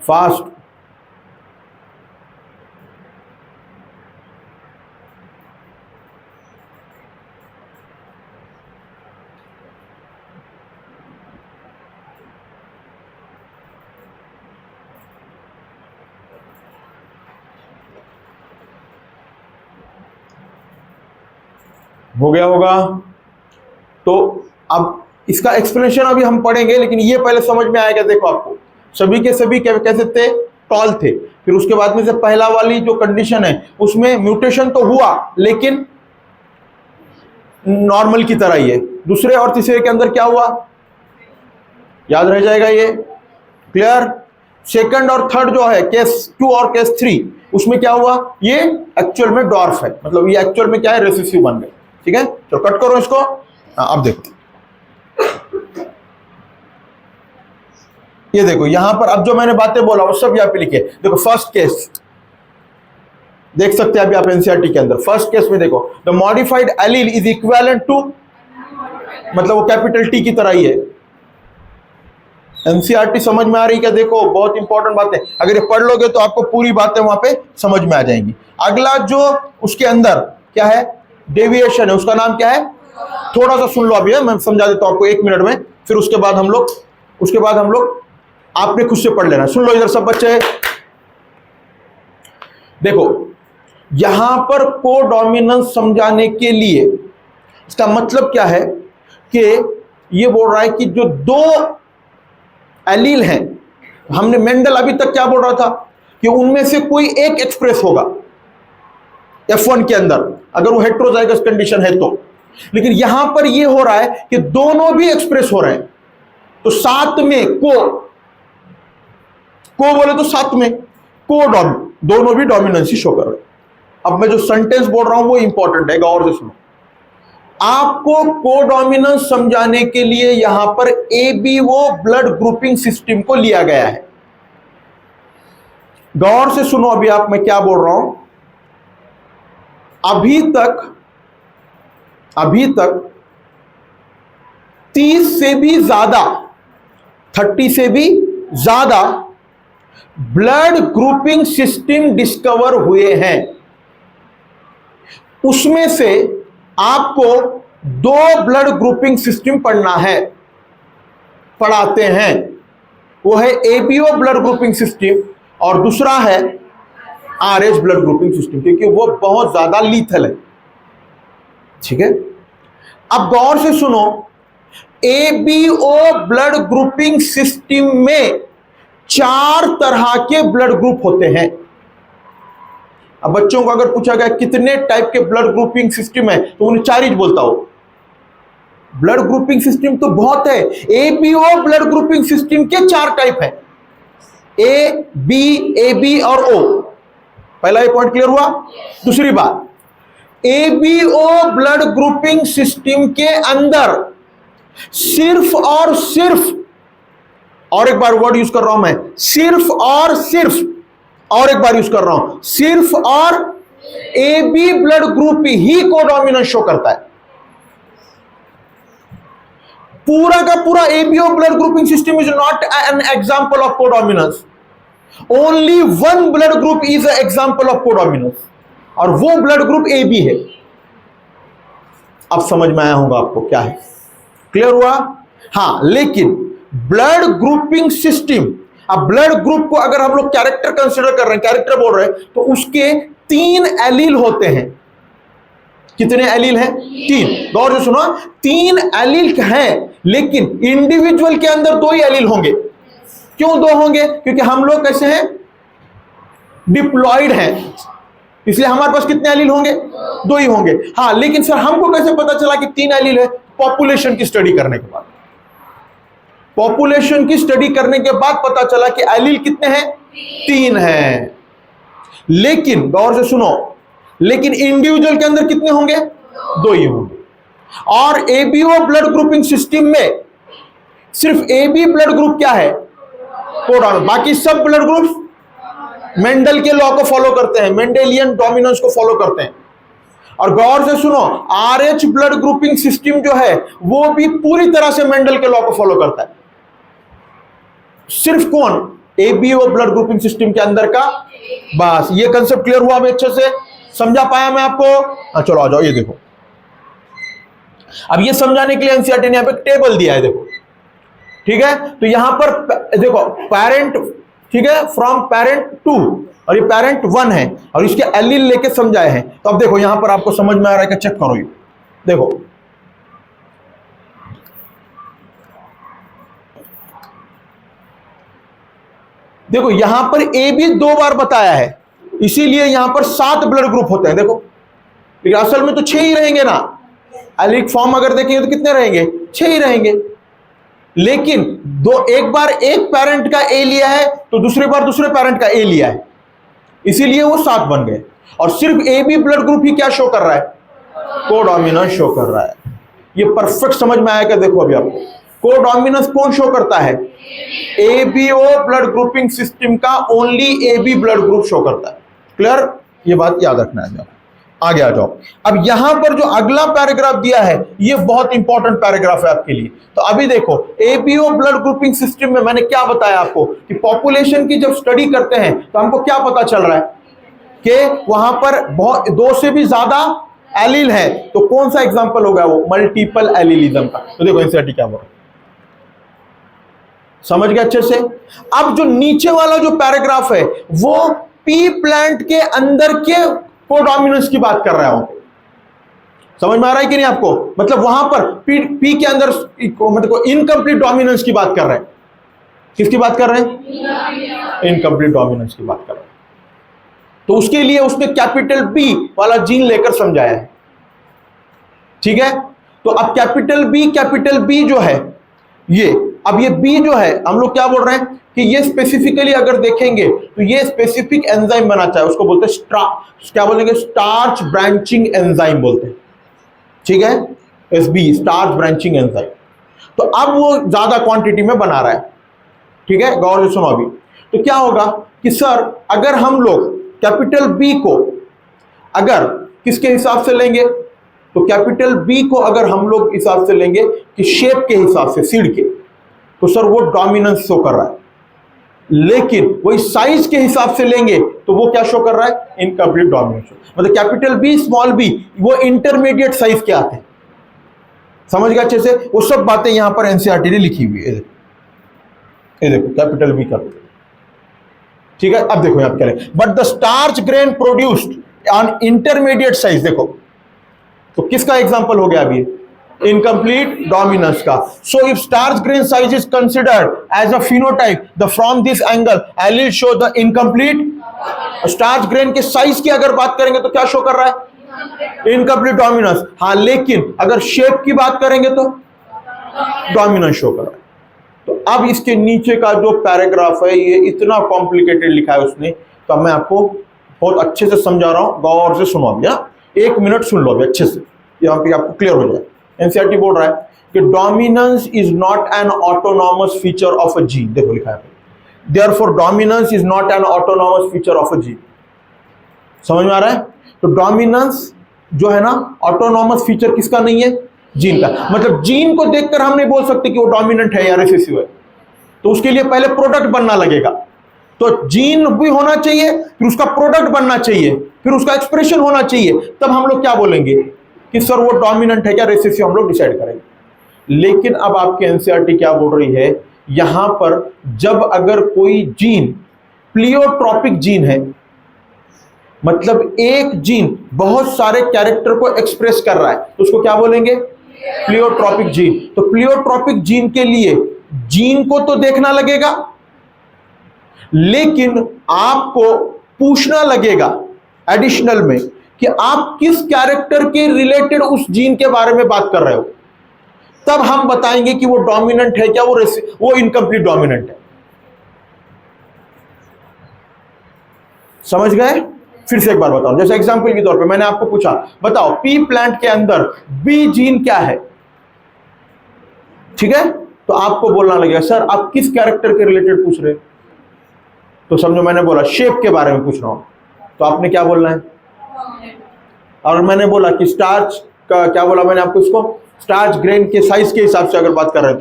फास्ट। हो गया होगा। तो अब इसका एक्सप्लेनेशन अभी हम पढ़ेंगे, लेकिन ये पहले समझ में आएगा। देखो आपको सभी के सभी कैसे थे, टॉल थे। फिर उसके बाद में से पहला वाली जो कंडीशन है उसमें म्यूटेशन तो हुआ लेकिन नॉर्मल की तरह ही है। दूसरे और तीसरे के अंदर क्या हुआ, याद रह जाएगा ये, क्लियर। सेकंड और थर्ड जो है केस 2 और केस 3, उसमें क्या हुआ, ये एक्चुअल में डॉर्फ है, मतलब ये एक्चुअल में क्या है, रेसेसिव बन गए। ठीक है, तो कट करो इसको। अब देखो, ये देखो यहां पर अब जो मैंने बातें बोला वो सब यहाँ पे लिखे। देखो फर्स्ट केस देख सकते हैं अभी आप एनसीईआरटी के अंदर। फर्स्ट केस में देखो, the modified allele is equivalent to, मतलब वो कैपिटल टी की तरह ही है। एनसीईआरटी समझ में आ रही क्या? देखो बहुत इंपॉर्टेंट बात है, अगर ये पढ़ लोगे तो आपको पूरी बातें वहां पे समझ में आ जाएंगी। अगला जो उसके अंदर क्या है, डेविएशन है, उसका नाम क्या है, थोड़ा सा सुन लो अभी, मैं समझा देता हूं आपको 1 मिनट में। फिर उसके बाद हम लोग आपने खुद से पढ़ लेना। सुन लो इधर सब बच्चे, देखो यहां पर कोडोमिनेंस समझाने के लिए इसका मतलब क्या है कि ये बोल रहा है कि जो 2 एलील हैं, हमने मेंडल अभी तक क्या बोल रहा था कि उनमें से कोई एक एक्सप्रेस होगा F1 के अंदर, अगर वो हेट्रोजाइगस कंडीशन है तो। लेकिन यहां पर ये हो रहा है कि दोनों भी एक्सप्रेस हो रहे हैं, तो साथ में को बोले तो साथ में दोनों भी डोमिनेंसी शो कर रहे हैं। अब मैं जो सेंटेंस बोल रहा हूं वो इंपॉर्टेंट है, गौर से सुनो। आपको कोडोमिनेंस समझाने के लिए यहां पर ABO ब्लड ग्रुपिंग सिस्टम को लिया गया है। गौर से सुनो अभी आप, मैं क्या बोल रहा हूं। अभी तक 30 से भी ज्यादा, 30 से भी ज्यादा ब्लड ग्रुपिंग सिस्टम डिस्कवर हुए हैं। उसमें से आपको 2 ब्लड ग्रुपिंग सिस्टम पढ़ाते हैं। वो है ABO ब्लड ग्रुपिंग सिस्टम और दूसरा है RH ब्लड ग्रुपिंग सिस्टम, क्योंकि वो बहुत ज्यादा लीथल है। ठीक है, अब गौर से सुनो, ABO ब्लड ग्रुपिंग सिस्टम में 4 तरह के ब्लड ग्रुप होते हैं। अब बच्चों को अगर पूछा गया कितने टाइप के ब्लड ग्रुपिंग सिस्टम है, तो उन्हें 4 ही बोलता हो। ब्लड ग्रुपिंग सिस्टम तो बहुत है। ABO ब्लड ग्रुपिंग सिस्टम के 4 टाइप है, A, B, AB और O। पहला ये पॉइंट क्लियर हुआ। दूसरी बात, ABO ब्लड ग्रुपिंग सिस्टम के अंदर सिर्फ और एक बार वर्ड यूज कर रहा हूं मैं, सिर्फ और एक बार यूज कर रहा हूं, सिर्फ और AB ब्लड ग्रुप ही कोडोमिनेंस शो करता है। पूरा का पूरा ABO blood grouping system is not an example of codominance. Only 1 blood group is an example of codominance, और वो ब्लड ग्रुप AB है। अब समझ में आया होगा आपको क्या है, क्लियर हुआ? हां, लेकिन ब्लड ग्रुपिंग सिस्टम, अब ब्लड ग्रुप को अगर हम लोग कैरेक्टर कंसीडर कर रहे हैं, कैरेक्टर बोल रहे हैं, तो उसके 3 एलील होते हैं। कितने एलील हैं? 3। गौर से सुनो, 3 एलील हैं, लेकिन इंडिविजुअल के अंदर 2 ही एलील होंगे। क्यों 2 होंगे? क्योंकि हम लोग कैसे हैं, डिप्लॉयड हैं, इसलिए हमारे पास कितने एलील होंगे? 2 ही होंगे। हाँ, लेकिन सर हमको कैसे पता चला कि 3 एलील है? पॉपुलेशन की स्टडी करने के बाद, पॉपुलेशन की स्टडी करने के बाद पता चला कि एलील कितने हैं? 3 हैं। लेकिन गौर से सुनो, लेकिन इंडिविजुअल के अंदर कितने होंगे? 2 ही होंगे। और ABO ब्लड ग्रुपिंग सिस्टम में सिर्फ AB ब्लड ग्रुप क्या है? कोडोमिनेंस। बाकी सब ब्लड ग्रुप मेंडल के लॉ को फॉलो करते हैं, मेंडेलियन डोमिनेंस को फॉलो करते हैं। और गौर से सुनो, RH ब्लड ग्रुपिंग सिस्टम जो है वो भी पूरी तरह से मेंडल के लॉ को फॉलो करता है। सिर्फ कौन? ABO ब्लड ग्रुपिंग सिस्टम के अंदर का। बस ये कंसेप्ट क्लियर हुआ? अच्छे से समझा पाया मैं आपको? चलो आ जाओ, ये देखो। अब ये समझाने के लिए एनसीईआरटी ने यहां पे टेबल दिया है, देखो। ठीक है, तो यहां पर देखो पेरेंट, ठीक है, फ्रॉम पेरेंट 2, और ये पेरेंट 1 है, और इसके एलील लेके समझाए हैं। तो अब देखो यहां पर आपको समझ में आ रहा है कि चेक करो, देखो देखो यहां पर ए भी 2 बार बताया है, इसीलिए यहां पर 7 ब्लड ग्रुप होते हैं। देखो लेकिन असल में तो 6 ही रहेंगे ना, एलिक फॉर्म अगर देखेंगे तो कितने रहेंगे, 6 ही रहेंगे। लेकिन एक बार एक पेरेंट का ए लिया है तो दूसरी बार दूसरे पेरेंट का ए लिया है, इसीलिए वो 7 बन गए। और सिर्फ ए बी ब्लड ग्रुप ही क्या शो कर रहा है, कोडोमिनेंस शो कर रहा है। ये परफेक्ट समझ में आएगा। देखो अभी आपको कोडोमिनेंस कौन शो करता है, एबीओ ब्लड ग्रुपिंग सिस्टम का only AB blood group show करता है। क्लियर, ये बात याद रखना है। आगे आ जाओ। अब यहां पर जो अगला पैराग्राफ दिया है ये बहुत इंपॉर्टेंट पैराग्राफ है आपके लिए। तो अभी देखो एबीओ ब्लड ग्रुपिंग सिस्टम में मैंने क्या बताया आपको कि पॉपुलेशन की जब स्टडी करते हैं तो हमको क्या पता चल रहा है कि वहां पर बहुत 2 से भी ज्यादा एलील है। तो कौन सा एग्जांपल होगा वो, मल्टीपल एलीलिज्म का। तो देखो एनसीईआरटी क्या बोल रहा है, समझ गए अच्छे से। अब जो नीचे वाला जो पैराग्राफ है वो पी प्लांट के अंदर के कोडोमिनेंस की बात कर रहा हूं, समझ में आ रहा है कि नहीं आपको। मतलब वहां पर पी के अंदर मतलब इनकम्प्लीट डोमिनेंस की बात कर रहे हैं। किसकी बात कर रहे हैं, इनकम्प्लीट डोमिनेंस की बात कर रहे हैं। तो उसके लिए उसने कैपिटल बी वाला जीन लेकर समझाया है, ठीक है। तो अब कैपिटल बी जो है ये, अब ये बी जो है हम लोग क्या बोल रहे हैं कि ये स्पेसिफिकली अगर देखेंगे तो ये स्पेसिफिक एंजाइम बनाता है, उसको बोलते हैं क्या बोलेंगे, स्टार्च ब्रांचिंग एंजाइम बोलते हैं, ठीक है। SB, starch branching enzyme. तो अब वो ज्यादा क्वांटिटी में बना रहा है, ठीक है। गौर से सुनो अभी। तो क्या होगा कि सर अगर हम लोग कैपिटल बी को अगर किसके हिसाब से लेंगे, तो कैपिटल बी को अगर हम लोग हिसाब से लेंगे कि शेप के हिसाब से, सीड के, तो सर वो डोमिनेंस शो कर रहा है। लेकिन वही साइज के हिसाब से लेंगे तो वो क्या शो कर रहा है, इनकम्प्लीट डोमिनेंस। मतलब कैपिटल बी स्मॉल बी वो इंटरमीडिएट साइज के आते हैं, समझ गए अच्छे से। वो सब बातें यहां पर एनसीईआरटी ने लिखी हुई है। ये देखो कैपिटल बी का, ठीक है। अब देखो यहां क्या है, but the starch grain produced on intermediate size. देखो तो किसका एग्जांपल हो गया अभी, इनकम्प्लीट डोमिनेंस का। So if starch grain size is considered as a phenotype, the from this angle allele show the incomplete. Starch grain के size की अगर बात करेंगे तो क्या शो कर रहा है, इनकम्प्लीट डोमिनेंस। हाँ, लेकिन अगर शेप की बात करेंगे तो डोमिनेंस शो कर रहा है। तो अब इसके नीचे का जो पैराग्राफ है ये इतना कॉम्प्लिकेटेड लिखा है उसने, तो मैं आपको बहुत अच्छे से समझा रहा हूं, गौर से सुनो अभी। 1 मिनट सुन लो अभी अच्छे से, यहाँ पे आपको क्लियर हो जाए। एनसीईआरटी बोल रहा है कि dominance is not an autonomous feature of a gene. देखो लिखा है, therefore dominance is not an autonomous feature of a gene. समझ में आ रहा है। तो डोमिनेंस जो है ना, ऑटोनॉमस फीचर किसका नहीं है, जीन का। मतलब जीन को देखकर हम नहीं बोल सकते कि वो डोमिनेंट है या रिसेसिव है, तो उसके लिए पहले प्रोडक्ट बनना लगेगा। तो जीन भी होना चाहिए, फिर उसका प्रोडक्ट बनना चाहिए, फिर उसका एक्सप्रेशन होना चाहिए, तब हम लोग क्या बोलेंगे कि सर वो डोमिनेंट है क्या रिसेसिव, हम लोग डिसाइड करेंगे। लेकिन अब आपके एनसीईआरटी क्या बोल रही है, यहां पर जब अगर कोई जीन प्लियोट्रॉपिक जीन है, मतलब एक जीन बहुत सारे कैरेक्टर को एक्सप्रेस कर रहा है, तो उसको क्या बोलेंगे, प्लियोट्रॉपिक जीन। तो प्लियोट्रॉपिक जीन के लिए जीन को तो देखना लगेगा, लेकिन आपको पूछना लगेगा एडिशनल में कि आप किस कैरेक्टर के रिलेटेड उस जीन के बारे में बात कर रहे हो, तब हम बताएंगे कि वो डोमिनेंट है क्या, वो इनकम्प्लीट डोमिनेंट है। समझ गए। फिर से एक बार बताओ, जैसे एग्जांपल के तौर पे मैंने आपको पूछा, बताओ पी प्लांट के अंदर बी जीन क्या है, ठीक है। तो आपको बोलना लगेगा सर आप किस कैरेक्टर के रिलेटेड पूछ रहे हैं, तो समझो मैंने बोला शेप के बारे में पूछ रहा हूं, तो आपने क्या बोलना है। और मैंने बोला कि स्टार्च का क्या बोला मैंने आपको, इसको स्टार्च ग्रेन के साइज के हिसाब से अगर बात कर रहे हैं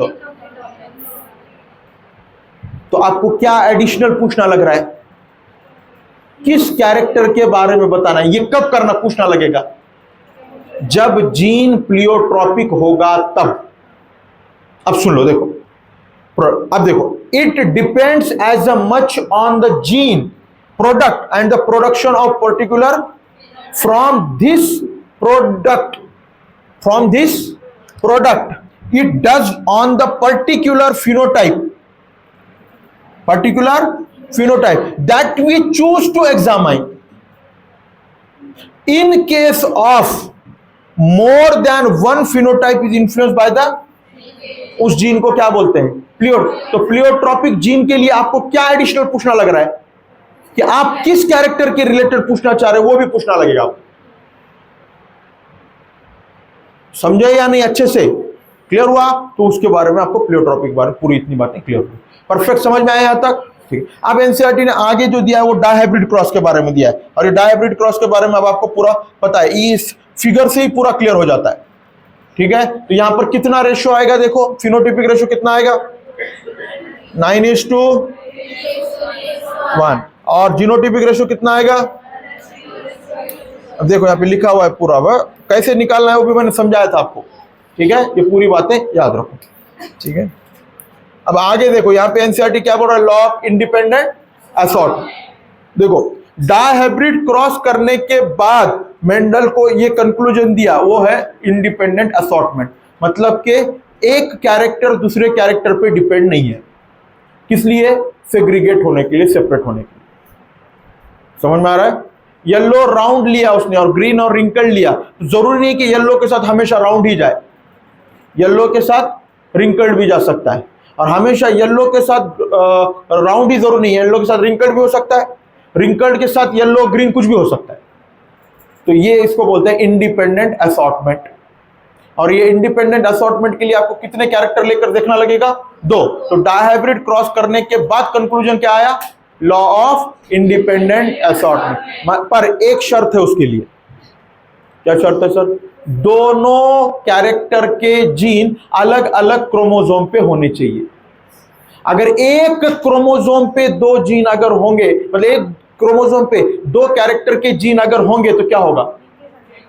तो आपको क्या एडिशनल पूछना लग रहा है, किस कैरेक्टर के बारे में बताना है। ये कब करना, पूछना लगेगा जब जीन प्लियोट्रॉपिक होगा तब। अब सुन लो, देखो अब देखो, it depends as a much on the gene product and the production of particular from this product from this product, it does on the particular phenotype that we choose to examine. In case of more than one phenotype is influenced by the, उस gene को क्या बोलते हैं? तो pleiotropic gene के लिए आपको क्या एडिशनल पूछना लग रहा है कि आप किस कैरेक्टर के रिलेटेड पूछना चाह रहे हो, वो भी पूछना लगेगा आपको। समझे या नहीं? अच्छे से क्लियर हुआ? तो उसके बारे में आपको प्लियोट्रॉपिक बारे में पूरी इतनी बातें क्लियर हुई। परफेक्ट समझ में आया यहां तक? ठीक। अब एनसीईआरटी ने आगे जो दिया है वो डायहाइब्रिड क्रॉस के बारे में दिया है, और ये डायहाइब्रिड क्रॉस के बारे में अब आपको पूरा पता है, इस फिगर से ही पूरा क्लियर हो जाता है। ठीक है, तो यहां पर कितना रेशियो आएगा? देखो फिनोटिपिक रेशियो कितना आएगा? 9:1। और जीनोटिपिक रेशियो कितना आएगा? अब देखो यहाँ पे लिखा हुआ है पूरा, वह कैसे निकालना है वो भी मैंने समझाया था आपको। ठीक है, ये पूरी बातें याद रखो। ठीक है, अब आगे देखो यहाँ पे एनसीईआरटी क्या बोल रहा है? Law of independent assortment. देखो डायहाइब्रिड क्रॉस करने के बाद मेंडल को ये कंक्लूजन दिया, वो है इंडिपेंडेंट असॉर्टमेंट। मतलब कि एक कैरेक्टर दूसरे कैरेक्टर पे डिपेंड नहीं है। किस लिए? सेग्रीगेट होने के लिए, सेपरेट होने के लिए। समझ में आ रहा है? येलो राउंड लिया उसने और ग्रीन और रिंकल्ड लिया, तो जरूरी नहीं कि येलो के साथ हमेशा राउंड ही जाए, येलो के साथ रिंकल्ड भी जा सकता है। और हमेशा येलो के साथ राउंड ही जरूरी नहीं है, येलो के साथ रिंकल्ड भी हो सकता है, रिंकल्ड के साथ येलो ग्रीन कुछ भी हो सकता है। तो ये इसको बोलते हैं इंडिपेंडेंट असॉर्टमेंट। और ये इंडिपेंडेंट असॉर्टमेंट के लिए आपको कितने कैरेक्टर लेकर देखना लगेगा? 2। तो डायहाइब्रिड क्रॉस करने के बाद कंक्लूजन क्या आया? Law of independent assortment. पर एक शर्त है उसके लिए। क्या शर्त है सर? दोनों कैरेक्टर के जीन अलग अलग क्रोमोसोम पे होने चाहिए। अगर एक क्रोमोसोम पे 2 जीन अगर होंगे, मतलब एक क्रोमोसोम पे 2 कैरेक्टर के जीन अगर होंगे तो क्या होगा?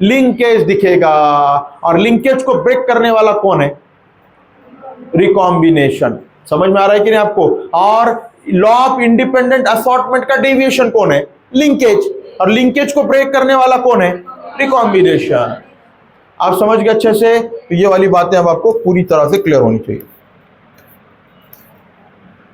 लिंकेज दिखेगा। और लिंकेज को ब्रेक करने वाला कौन है? रिकॉम्बिनेशन। समझ में आ रहा है कि नहीं आपको? और लॉ ऑफ इंडिपेंडेंट असॉर्टमेंट का डेविएशन कौन है? लिंकेज। और लिंकेज को ब्रेक करने वाला कौन है? रिकॉम्बिनेशन। आप समझ गए अच्छे से? तो ये वाली बातें अब आपको पूरी तरह से क्लियर होनी चाहिए।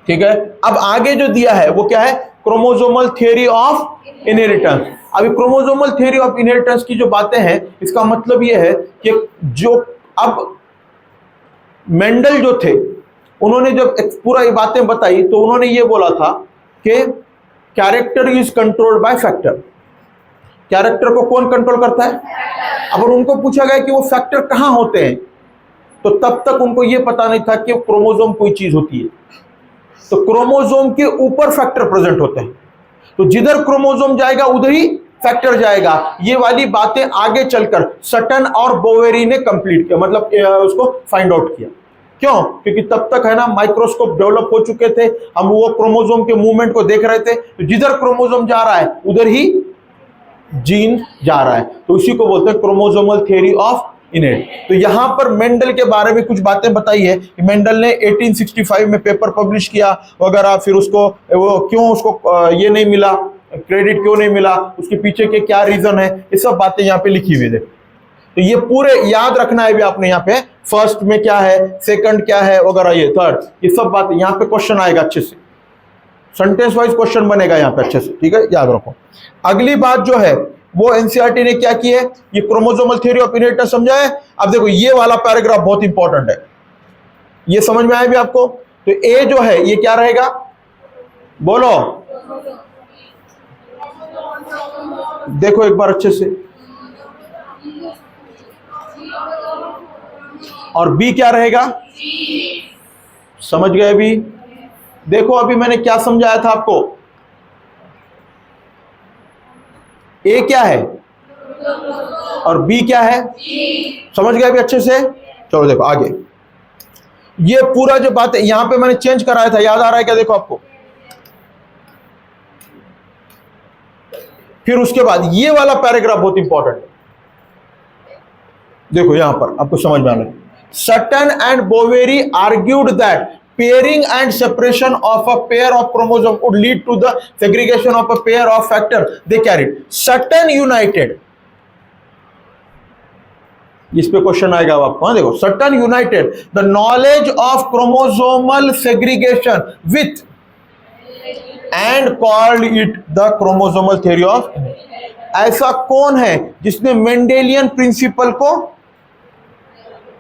ठीक है, अब आगे जो दिया है वो क्या है? Chromosomal theory of inheritance. अभी क्रोमोसोमल थियरी ऑफ इनहेरिटेंस की जो बातें हैं, इसका मतलब ये है कि जो अब मेंडल जो थे, उन्होंने जब पूरा ये बातें बताई तो उन्होंने ये बोला था कि character is controlled by factor. Character को कौन कंट्रोल करता है? अब उनको पूछा गया कि वो फैक्टर कहां होते हैं, तो तब तक उनको ये पता नहीं था कि क्रोमोसोम कोई चीज होती है। तो क्रोमोसोम के ऊपर फैक्टर प्रेजेंट होते हैं, तो जिधर क्रोमोसोम जाएगा उधर ही फैक्टर जाएगा। ये वाली बातें आगे चलकर सटन और बोवेरी ने कंप्लीट किया, मतलब उसको फाइंड आउट किया। क्यों? क्योंकि तब तक है ना माइक्रोस्कोप डेवलप हो चुके थे, हम वो क्रोमोसोम के मूवमेंट को देख रहे थे, तो जिधर क्रोमोसोम जा रहा है उधर ही जीन जा रहा है। तो इसी को बोलते हैं क्रोमोसोमल थियरी ऑफ इनहेरिटेंस। तो यहां पर मेंडल के बारे में कुछ बातें बताई है कि मेंडल ने 1865 में पेपर पब्लिश किया वगैरह, फिर उसको वो क्यों उसको ये नहीं मिला, क्रेडिट क्यों नहीं मिला, उसके पीछे के क्या रीजन है, ये सब बातें यहाँ पे लिखी हुई है। तो ये पूरे याद रखना है भी आपने। यहाँ पे फर्स्ट में क्या है, सेकंड क्या है वगैरह, ये थर्ड, ये सब बातें यहाँ पे क्वेश्चन आएगा अच्छे से, सेंटेंस वाइज क्वेश्चन बनेगा यहाँ पे अच्छे से। ठीक है, याद रखो। अगली बात जो है वो एनसीईआरटी ने क्या की है, ये क्रोमोसोमल थ्योरी ऑफ इनहेरिटेंस समझा है। अब देखो ये वाला पैराग्राफ बहुत इंपॉर्टेंट है, ये समझ में आया भी आपको? तो ए जो है ये क्या रहेगा? बोलो, देखो एक बार अच्छे से। और बी क्या रहेगा? समझ गए अभी? देखो अभी मैंने क्या समझाया था आपको। ए क्या है और बी क्या है? समझ गए अभी अच्छे से? चलो देखो आगे, ये पूरा जो बात है यहां पे मैंने चेंज कराया था, याद आ रहा है क्या? देखो आपको, फिर उसके बाद ये वाला पैराग्राफ बहुत इंपॉर्टेंट है। देखो यहां पर आपको समझ में आना। Sutton and Boveri argued that pairing and separation of a pair of chromosome would lead to the segregation of a pair of factor they carried. Sutton united इस पे क्वेश्चन आएगा अब आपको। देखो, certain United the knowledge of chromosomal segregation with and called it the chromosomal theory of. ऐसा कौन है जिसने मेंडेलियन प्रिंसिपल को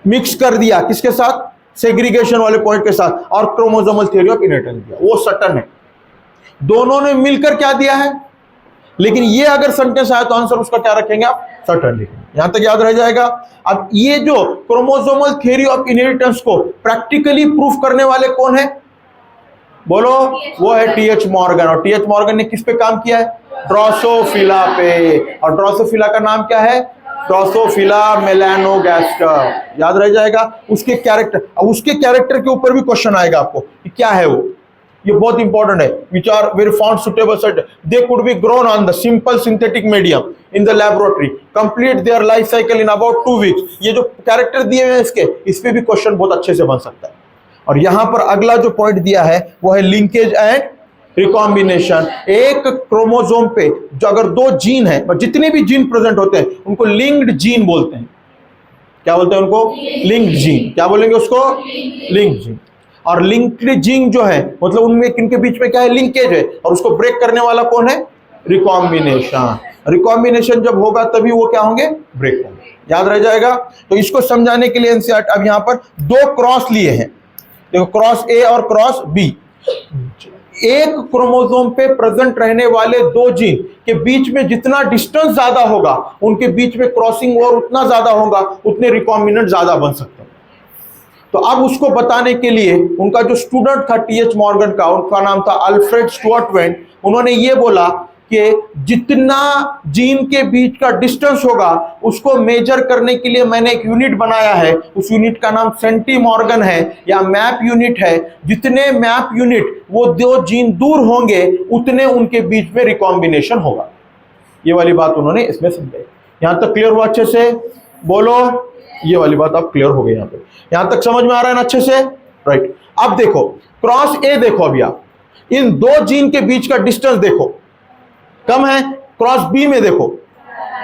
मिक्स कर दिया, किसके साथ, सेग्रीगेशन वाले पॉइंट के साथ, और क्रोमोसोमल थ्योरी ऑफ इनहेरिटेंस दिया? वो सर्टन है। दोनों ने मिलकर क्या दिया है, लेकिन ये अगर सेंटेंस आया तो आंसर उसका क्या रखेंगे आप, सर्टन लिखेंगे। यहां तक याद रह जाएगा। अब ये जो क्रोमोसोमल थ्योरी ऑफ इनहेरिटेंस को प्रैक्टिकली प्रूफ करने वाले कौन है, बोलो? वो है टीएच मॉर्गन। और टीएच मॉर्गन ने किस पे काम किया है, ड्रोसोफिला पे। और ड्रोसोफिला का नाम क्या है, ड्रोसोफिला मेलानोगास्टर। याद रह जाएगा। उसके कैरेक्टर के ऊपर भी क्वेश्चन आएगा आपको कि क्या है वो, ये बहुत इंपॉर्टेंट है। Which are very found suitable set, they could be grown on the simple synthetic medium in the laboratory, complete their life cycle in about 2 weeks. ये जो कैरेक्टर दिए हुए हैं इसके, इस पे भी क्वेश्चन बहुत अच्छे से बन सकता है। और यहां पर अगला जो पॉइंट दिया है वो है लिंकेज एंड रिकॉम्बिनेशन। एक क्रोमोसोम पे जो अगर 2 जीन है, जितने भी जीन प्रेजेंट होते हैं उनको लिंक्ड जीन बोलते हैं। क्या बोलते हैं उनको, लिंक्ड जीन। क्या बोलेंगे उसको, लिंक्ड जीन। और लिंक्ड जीन जो है मतलब उनमें किनके बीच में क्या है, लिंकेज है, और उसको ब्रेक करने वाला कौन है, रिकॉम्बिनेशन। रिकॉम्बिनेशन जब होगा तभी वो क्या होंगे, ब्रेक होंगे। याद रह जाएगा। तो इसको समझाने के लिए एनसीईआरटी अब यहां पर 2 क्रॉस लिए हैं। देखो, क्रॉस ए और क्रॉस बी। एक क्रोमोसोम पे प्रेजेंट रहने वाले 2 जीन के बीच में जितना डिस्टेंस ज्यादा होगा, उनके बीच में क्रॉसिंग और उतना ज्यादा होगा, उतने रिकॉम्बिनेंट ज्यादा बन सकते हैं। तो अब उसको बताने के लिए उनका जो स्टूडेंट था टीएच मॉर्गन का, उनका नाम था अल्फ्रेड स्टुअर्ट वेंट, उन्होंने ये बोला कि जितना जीन के बीच का डिस्टेंस होगा उसको मेजर करने के लिए मैंने एक यूनिट बनाया है। उस यूनिट का नाम सेंटीमॉर्गन है या मैप यूनिट है। जितने मैप यूनिट वो 2 जीन दूर होंगे उतने उनके बीच में रिकॉम्बिनेशन होगा। ये वाली बात उन्होंने इसमें समझाई। यहां तक क्लियर हुआ अच्छे से, बोलो? ये वाली बात अब क्लियर हो गई। यहां पे, यहां तक समझ में आ रहा है ना अच्छे से, राइट? अब देखो क्रॉस ए, देखो अभी आप इन 2 जीन के बीच का डिस्टेंस देखो कम है। क्रॉस बी में देखो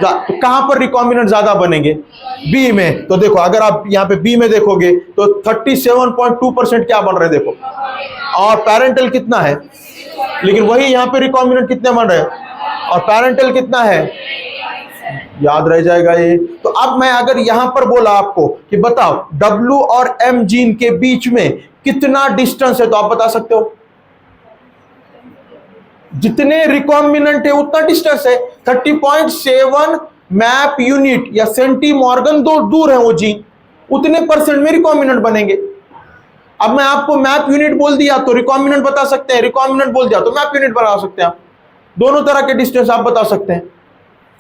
तो कहां पर रिकॉम्बिनेंट ज्यादा बनेंगे, बी में। तो देखो अगर आप यहां पे बी में देखोगे तो 37.2% क्या बन रहे हैं, देखो। और पैरेंटल कितना है, लेकिन वही यहां पे रिकॉम्बिनेंट कितने बन रहे हैं, और पैरेंटल कितना है, याद रह जाएगा ये। तो अब मैं अगर यहां पर बोला आपको कि बताओ W और M जीन के बीच में कितना डिस्टेंस है, तो आप बता सकते हो। जितने रिकॉम्बिनेंट है उतना डिस्टेंस है। 30.7 मैप यूनिट या सेंटीमॉर्गन दूर है वो जीन, उतने परसेंट में रिकॉम्बिनेंट बनेंगे। अब मैं आपको मैप यूनिट बोल दिया तो रिकॉम्बिनेंट बता सकते हैं, रिकॉम्बिनेंट बोल दिया तो मैप यूनिट बता सकते हैं। आप दोनों तरह के डिस्टेंस आप बता सकते हैं।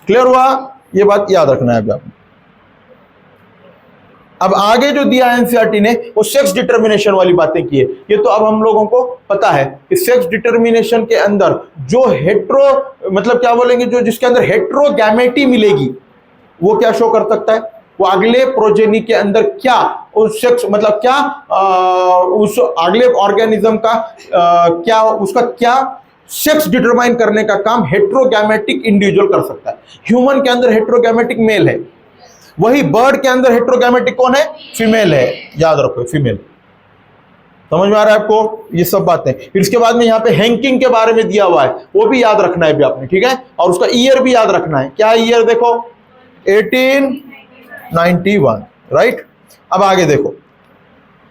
क्लियर हुआ? ये बात याद रखना है अभी आपने। अब आगे जो दिया है एनसीईआरटी ने वो सेक्स डिटर्मिनेशन वाली बातें की है। ये तो अब हम लोगों को पता है कि सेक्स डिटर्मिनेशन के अंदर जो हेट्रो मतलब क्या बोलेंगे, जो जिसके अंदर हेट्रोगैमेटी मिलेगी वो क्या शो कर सकता है, वो अगले प्रोजेनी के अंदर क्या उस सेक्स मतलब क्या उस अगले ऑर्गेनिज्म का क्या उसका क्या सेक्स डिटरमाइन करने का काम हेट्रोगैमेटिक इंडिविजुअल कर सकता है। ह्यूमन के अंदर हेट्रोगैमेटिक मेल है, वही बर्ड के अंदर हेट्रोगैमेटिक कौन है, फीमेल है। याद रखो फीमेल। समझ में आ रहा है आपको ये सब बातें। फिर इसके बाद में यहाँ पे हैंकिंग के बारे में दिया हुआ है, वो भी याद रखना है भी आपने, ठीक है। और उसका ईयर भी याद रखना है। क्या ईयर देखो, 1891, राइट। अब आगे देखो,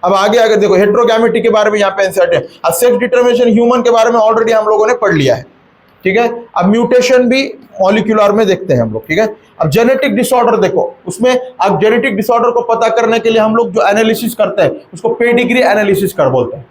अब आगे देखो हेट्रोगैमेटी के बारे में यहाँ पे इंसर्ट है। अब सेक्स डिटरमिनेशन ह्यूमन के बारे में ऑलरेडी हम लोगों ने पढ़ लिया है, ठीक है। अब म्यूटेशन भी मॉलिक्यूलर में देखते हैं हम लोग, ठीक है। अब जेनेटिक डिसऑर्डर देखो, उसमें अब जेनेटिक डिसऑर्डर को पता करने के लिए हम लोग जो एनालिसिस करते हैं उसको पेडिग्री एनालिसिस कर बोलते हैं,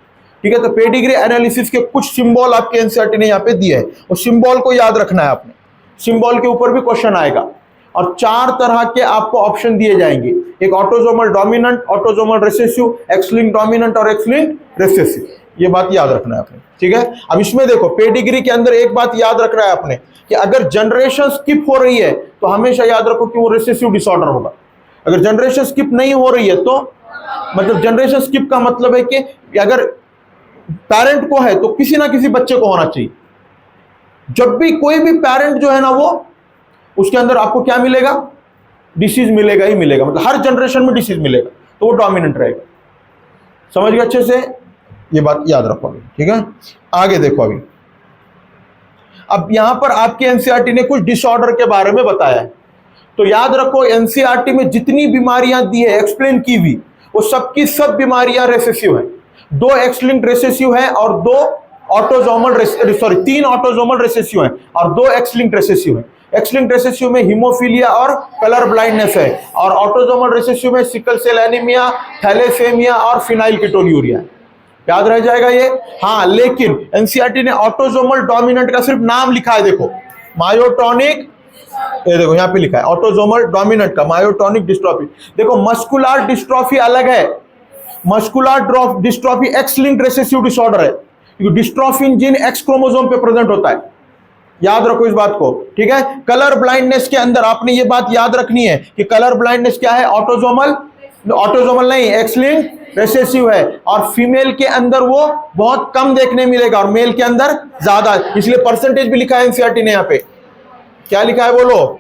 ठीक है। तो पेडिग्री एनालिसिस के कुछ सिंबल आपके एनसीईआरटी ने यहाँ पे दिए हैं, उस सिंबल को याद रखना है आपने। सिंबल के ऊपर भी क्वेश्चन आएगा और 4 तरह के आपको ऑप्शन दिए जाएंगे, एक autosomal dominant, autosomal recessive, x linked dominant और एक्स लिंक्ड रिसेसिव। ये बात याद रखना है आपने, ठीक है। अब इसमें देखो पेडिग्री के अंदर एक बात याद रखना है आपने कि अगर जनरेशन स्किप हो रही है तो हमेशा याद रखो कि वो रिसेसिव डिसऑर्डर होगा। अगर जनरेशन स्किप नहीं हो रही है तो मतलब जनरेशन स्किप का मतलब है कि अगर पेरेंट को है तो किसी ना किसी बच्चे को होना चाहिए। जब भी कोई भी पेरेंट जो है ना वो उसके अंदर आपको क्या मिलेगा, डिसीज मिलेगा ही मिलेगा, मतलब हर जनरेशन में डिसीज मिलेगा, तो वो डोमिनेंट रहेगा। समझ गए अच्छे से, ये बात याद रखो अभी, ठीक है। आगे देखो अभी, अब यहां पर आपके एनसीईआरटी ने कुछ डिसऑर्डर के बारे में बताया है, तो याद रखो एनसीईआरटी में जितनी बीमारियां दी है एक्सप्लेन की हुई, वो सबकी सब बीमारियां रेसेसिव है। 2 एक्स लिंक्ड रेसेसिव है और 2 ऑटोजोमल, सॉरी 3 ऑटोजोमल रेसेसिव है और 2 एक्स लिंक्ड रेसेसिव है। एक्स लिंक्ड रेसेसिव में हीमोफीलिया और कलर ब्लाइंडनेस है, और ऑटोजोमल रेसेसिव में सिकल सेल एनीमिया, थैलेसेमिया और फिनाइलकीटोन्यूरिया है। याद रह जाएगा ये। हाँ, लेकिन एनसीईआरटी ने ऑटोजोमल डोमिनेंट का सिर्फ नाम लिखा है, देखो मायोटोनिक, ये देखो यहाँ पे लिखा है ऑटोजोमल डोमिनेंट का मायोटोनिक डिस्ट्रॉफी। देखो मस्कुलर डिस्ट्रॉफी अलग है, muscular dystrophy x linked recessive disorder है, क्योंकि डिस्ट्रॉफिन जीन एक्स क्रोमोसोम पे प्रेजेंट होता है, याद रखो इस बात को, ठीक है। कलर ब्लाइंडनेस के अंदर आपने ये बात याद रखनी है कि कलर ब्लाइंडनेस क्या है, ऑटोजोमल नहीं, एक्स लिंक्ड रेसेसिव है, और फीमेल के अंदर वो बहुत कम देखने मिलेगा और मेल के अंदर ज्यादा, इसलिए परसेंटेज भी लिखा है एनसीईआरटी ने यहाँ पे। क्या लिखा है बोलो?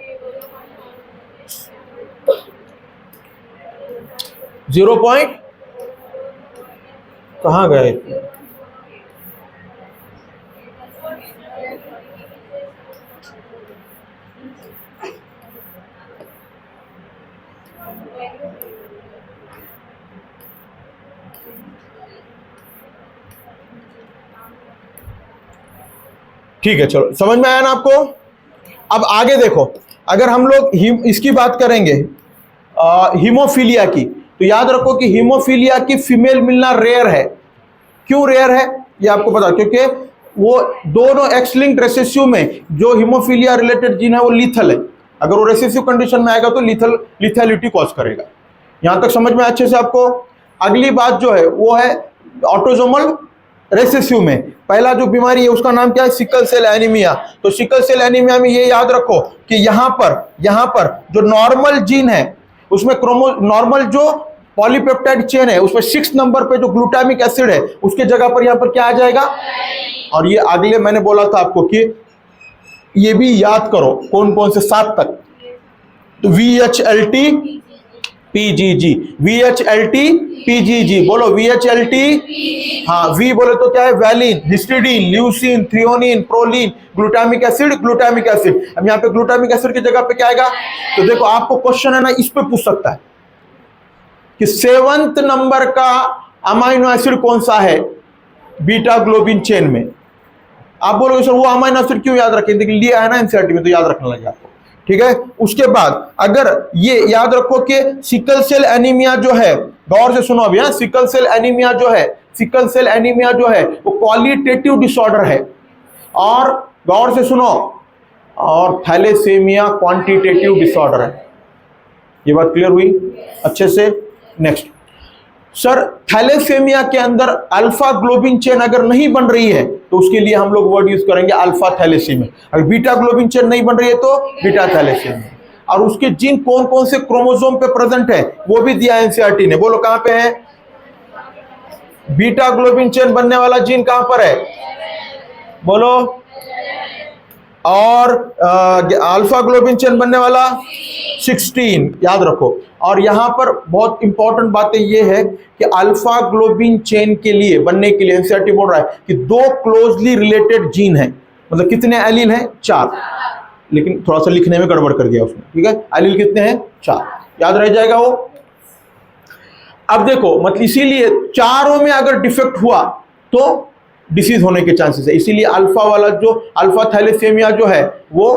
0. कहां गए? ठीक है, चलो समझ में आया ना आपको। अब आगे देखो, अगर हम लोग इसकी बात करेंगे हीमोफीलिया की, तो याद रखो कि हीमोफीलिया की फीमेल मिलना रेयर है। क्यों रेयर है ये आपको पता, क्योंकि वो दोनों एक्स लिंक्ड रेसेसिव में जो हीमोफीलिया रिलेटेड जीन है वो लीथल है, अगर वो रेसेसिव कंडीशन में आएगा तो लिथैलिटी कॉज करेगा। यहां तक समझ में अच्छे से आपको। अगली बात जो है वो है ऑटोजोमल रेसेसिव में पहला जो बीमारी है उसका नाम क्या है, सिकल सेल एनीमिया। तो सिकल सेल एनीमिया में ये याद रखो कि यहां पर जो नॉर्मल जीन है उसमें नॉर्मल जो पॉलीपेप्टाइड चेन है उसमें 6 नंबर पे जो ग्लूटामिक एसिड है उसके जगह पर यहां पर क्या आ जाएगा, और ये अगले मैंने बोला था आपको कि ये भी याद करो कौन कौन से 7 तक, तो VHLT PGG, VHLT PGG, बोलो VHLT, हाँ V बोले तो क्या है, valine, histidine, leucine, threonine, proline, glutamic acid. अब यहाँ पे ग्लूटामिक एसिड की जगह पे क्या आएगा, तो देखो आपको क्वेश्चन है ना इस पे पूछ सकता है कि 7th नंबर का अमाइनो एसिड कौन सा है बीटा ग्लोबिन चेन में। आप बोलोगे सर वो अमाइनो एसिड क्यों याद रखें, देखिए लिया है ना एनसीईआरटी में तो याद रखने लगे आपको, ठीक है। उसके बाद अगर ये याद रखो कि सिकल सेल एनीमिया जो है, गौर से सुनो अभी, सिकल सेल एनीमिया जो है वो क्वालिटेटिव डिसऑर्डर है, और गौर से सुनो, और थैलेसेमिया क्वांटिटेटिव डिसऑर्डर है। ये बात क्लियर हुई अच्छे से। नेक्स्ट सर, थैलेसेमिया के अंदर अल्फा ग्लोबिन चेन अगर नहीं बन रही है तो उसके लिए हम लोग वर्ड यूज करेंगे अल्फा थैलेसीमिया। अगर बीटा ग्लोबिन चेन नहीं बन रही है तो बीटा थैलेसीमिया। और उसके जीन कौन कौन से क्रोमोसोम पे प्रेजेंट है वो भी दिया एनसीईआरटी ने, बोलो कहां पे है, बीटा ग्लोबिन चेन बनने वाला जीन कहां पर है, बोलो, और अल्फा ग्लोबिन चेन बनने वाला 16, याद रखो। और यहां पर बहुत इंपॉर्टेंट बातें ये है कि अल्फा ग्लोबिन चेन के लिए बनने के लिए एनसीईआरटी बोल रहा है कि 2 क्लोजली रिलेटेड जीन है, मतलब कितने एलील हैं, 4, लेकिन थोड़ा सा लिखने में गड़बड़ कर दिया उसने, ठीक है। एलील कितने हैं, 4, याद रह जाएगा वो। अब देखो मतलब इसीलिए चारों में अगर डिफेक्ट हुआ तो डिसीज होने के चांसेस है, इसीलिए अल्फा वाला जो अल्फा थैलेसेमिया जो है वो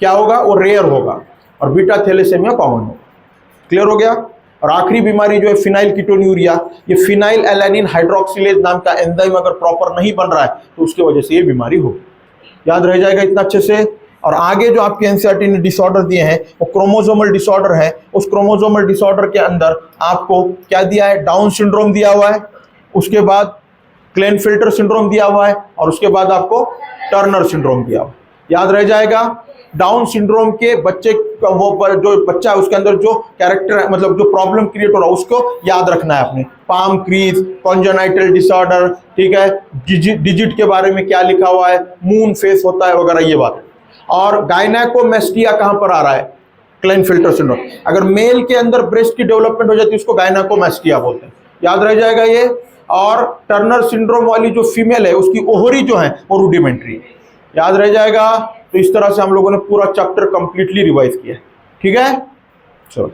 क्या होगा, वो रेयर होगा, और बीटा थैलेसेमिया कॉमन होगा। क्लियर हो गया। और आखिरी बीमारी जो है फिनाइलकीटोन्यूरिया, ये फिनाइल एलानिन हाइड्रोक्सिलेज नाम का एंजाइम अगर प्रॉपर नहीं बन रहा है तो उसके वजह से ये बीमारी होगी। याद रह जाएगा इतना अच्छे से। और आगे जो आपके एनसीईआरटी ने डिसऑर्डर दिए हैं वो क्रोमोसोमल डिसऑर्डर है। उस क्रोमोसोमल डिसऑर्डर के अंदर आपको क्या दिया है, डाउन सिंड्रोम दिया हुआ है, उसके बाद क्लेनफिल्टर सिंड्रोम दिया हुआ है, और उसके बाद आपको टर्नर सिंड्रोम दिया हुआ है। याद रह जाएगा। डाउन सिंड्रोम के बच्चे वो जो बच्चा है उसके अंदर जो कैरेक्टर है, मतलब जो प्रॉब्लम क्रिएट हो रहा है उसको याद रखना है आपने, पाम क्रीज, कॉन्जेनाइटल डिसऑर्डर, ठीक है, डिजिट के बारे में क्या लिखा हुआ है, मून फेस होता है वगैरह, ये बात है। और गायनेकोमेस्टिया कहां पर आ रहा है, क्लाइनफिल्टर सिंड्रोम। अगर मेल के अंदर ब्रेस्ट की डेवलपमेंट हो जाती है उसको गायनेकोमास्टिया बोलते हैं, याद रह जाएगा ये। और टर्नर सिंड्रोम वाली जो फीमेल है उसकी ओहरी जो है वो रूडिमेंट्री है, याद रह जाएगा। तो इस तरह से हम लोगों ने पूरा चैप्टर कंप्लीटली रिवाइज किया, ठीक है। चलो।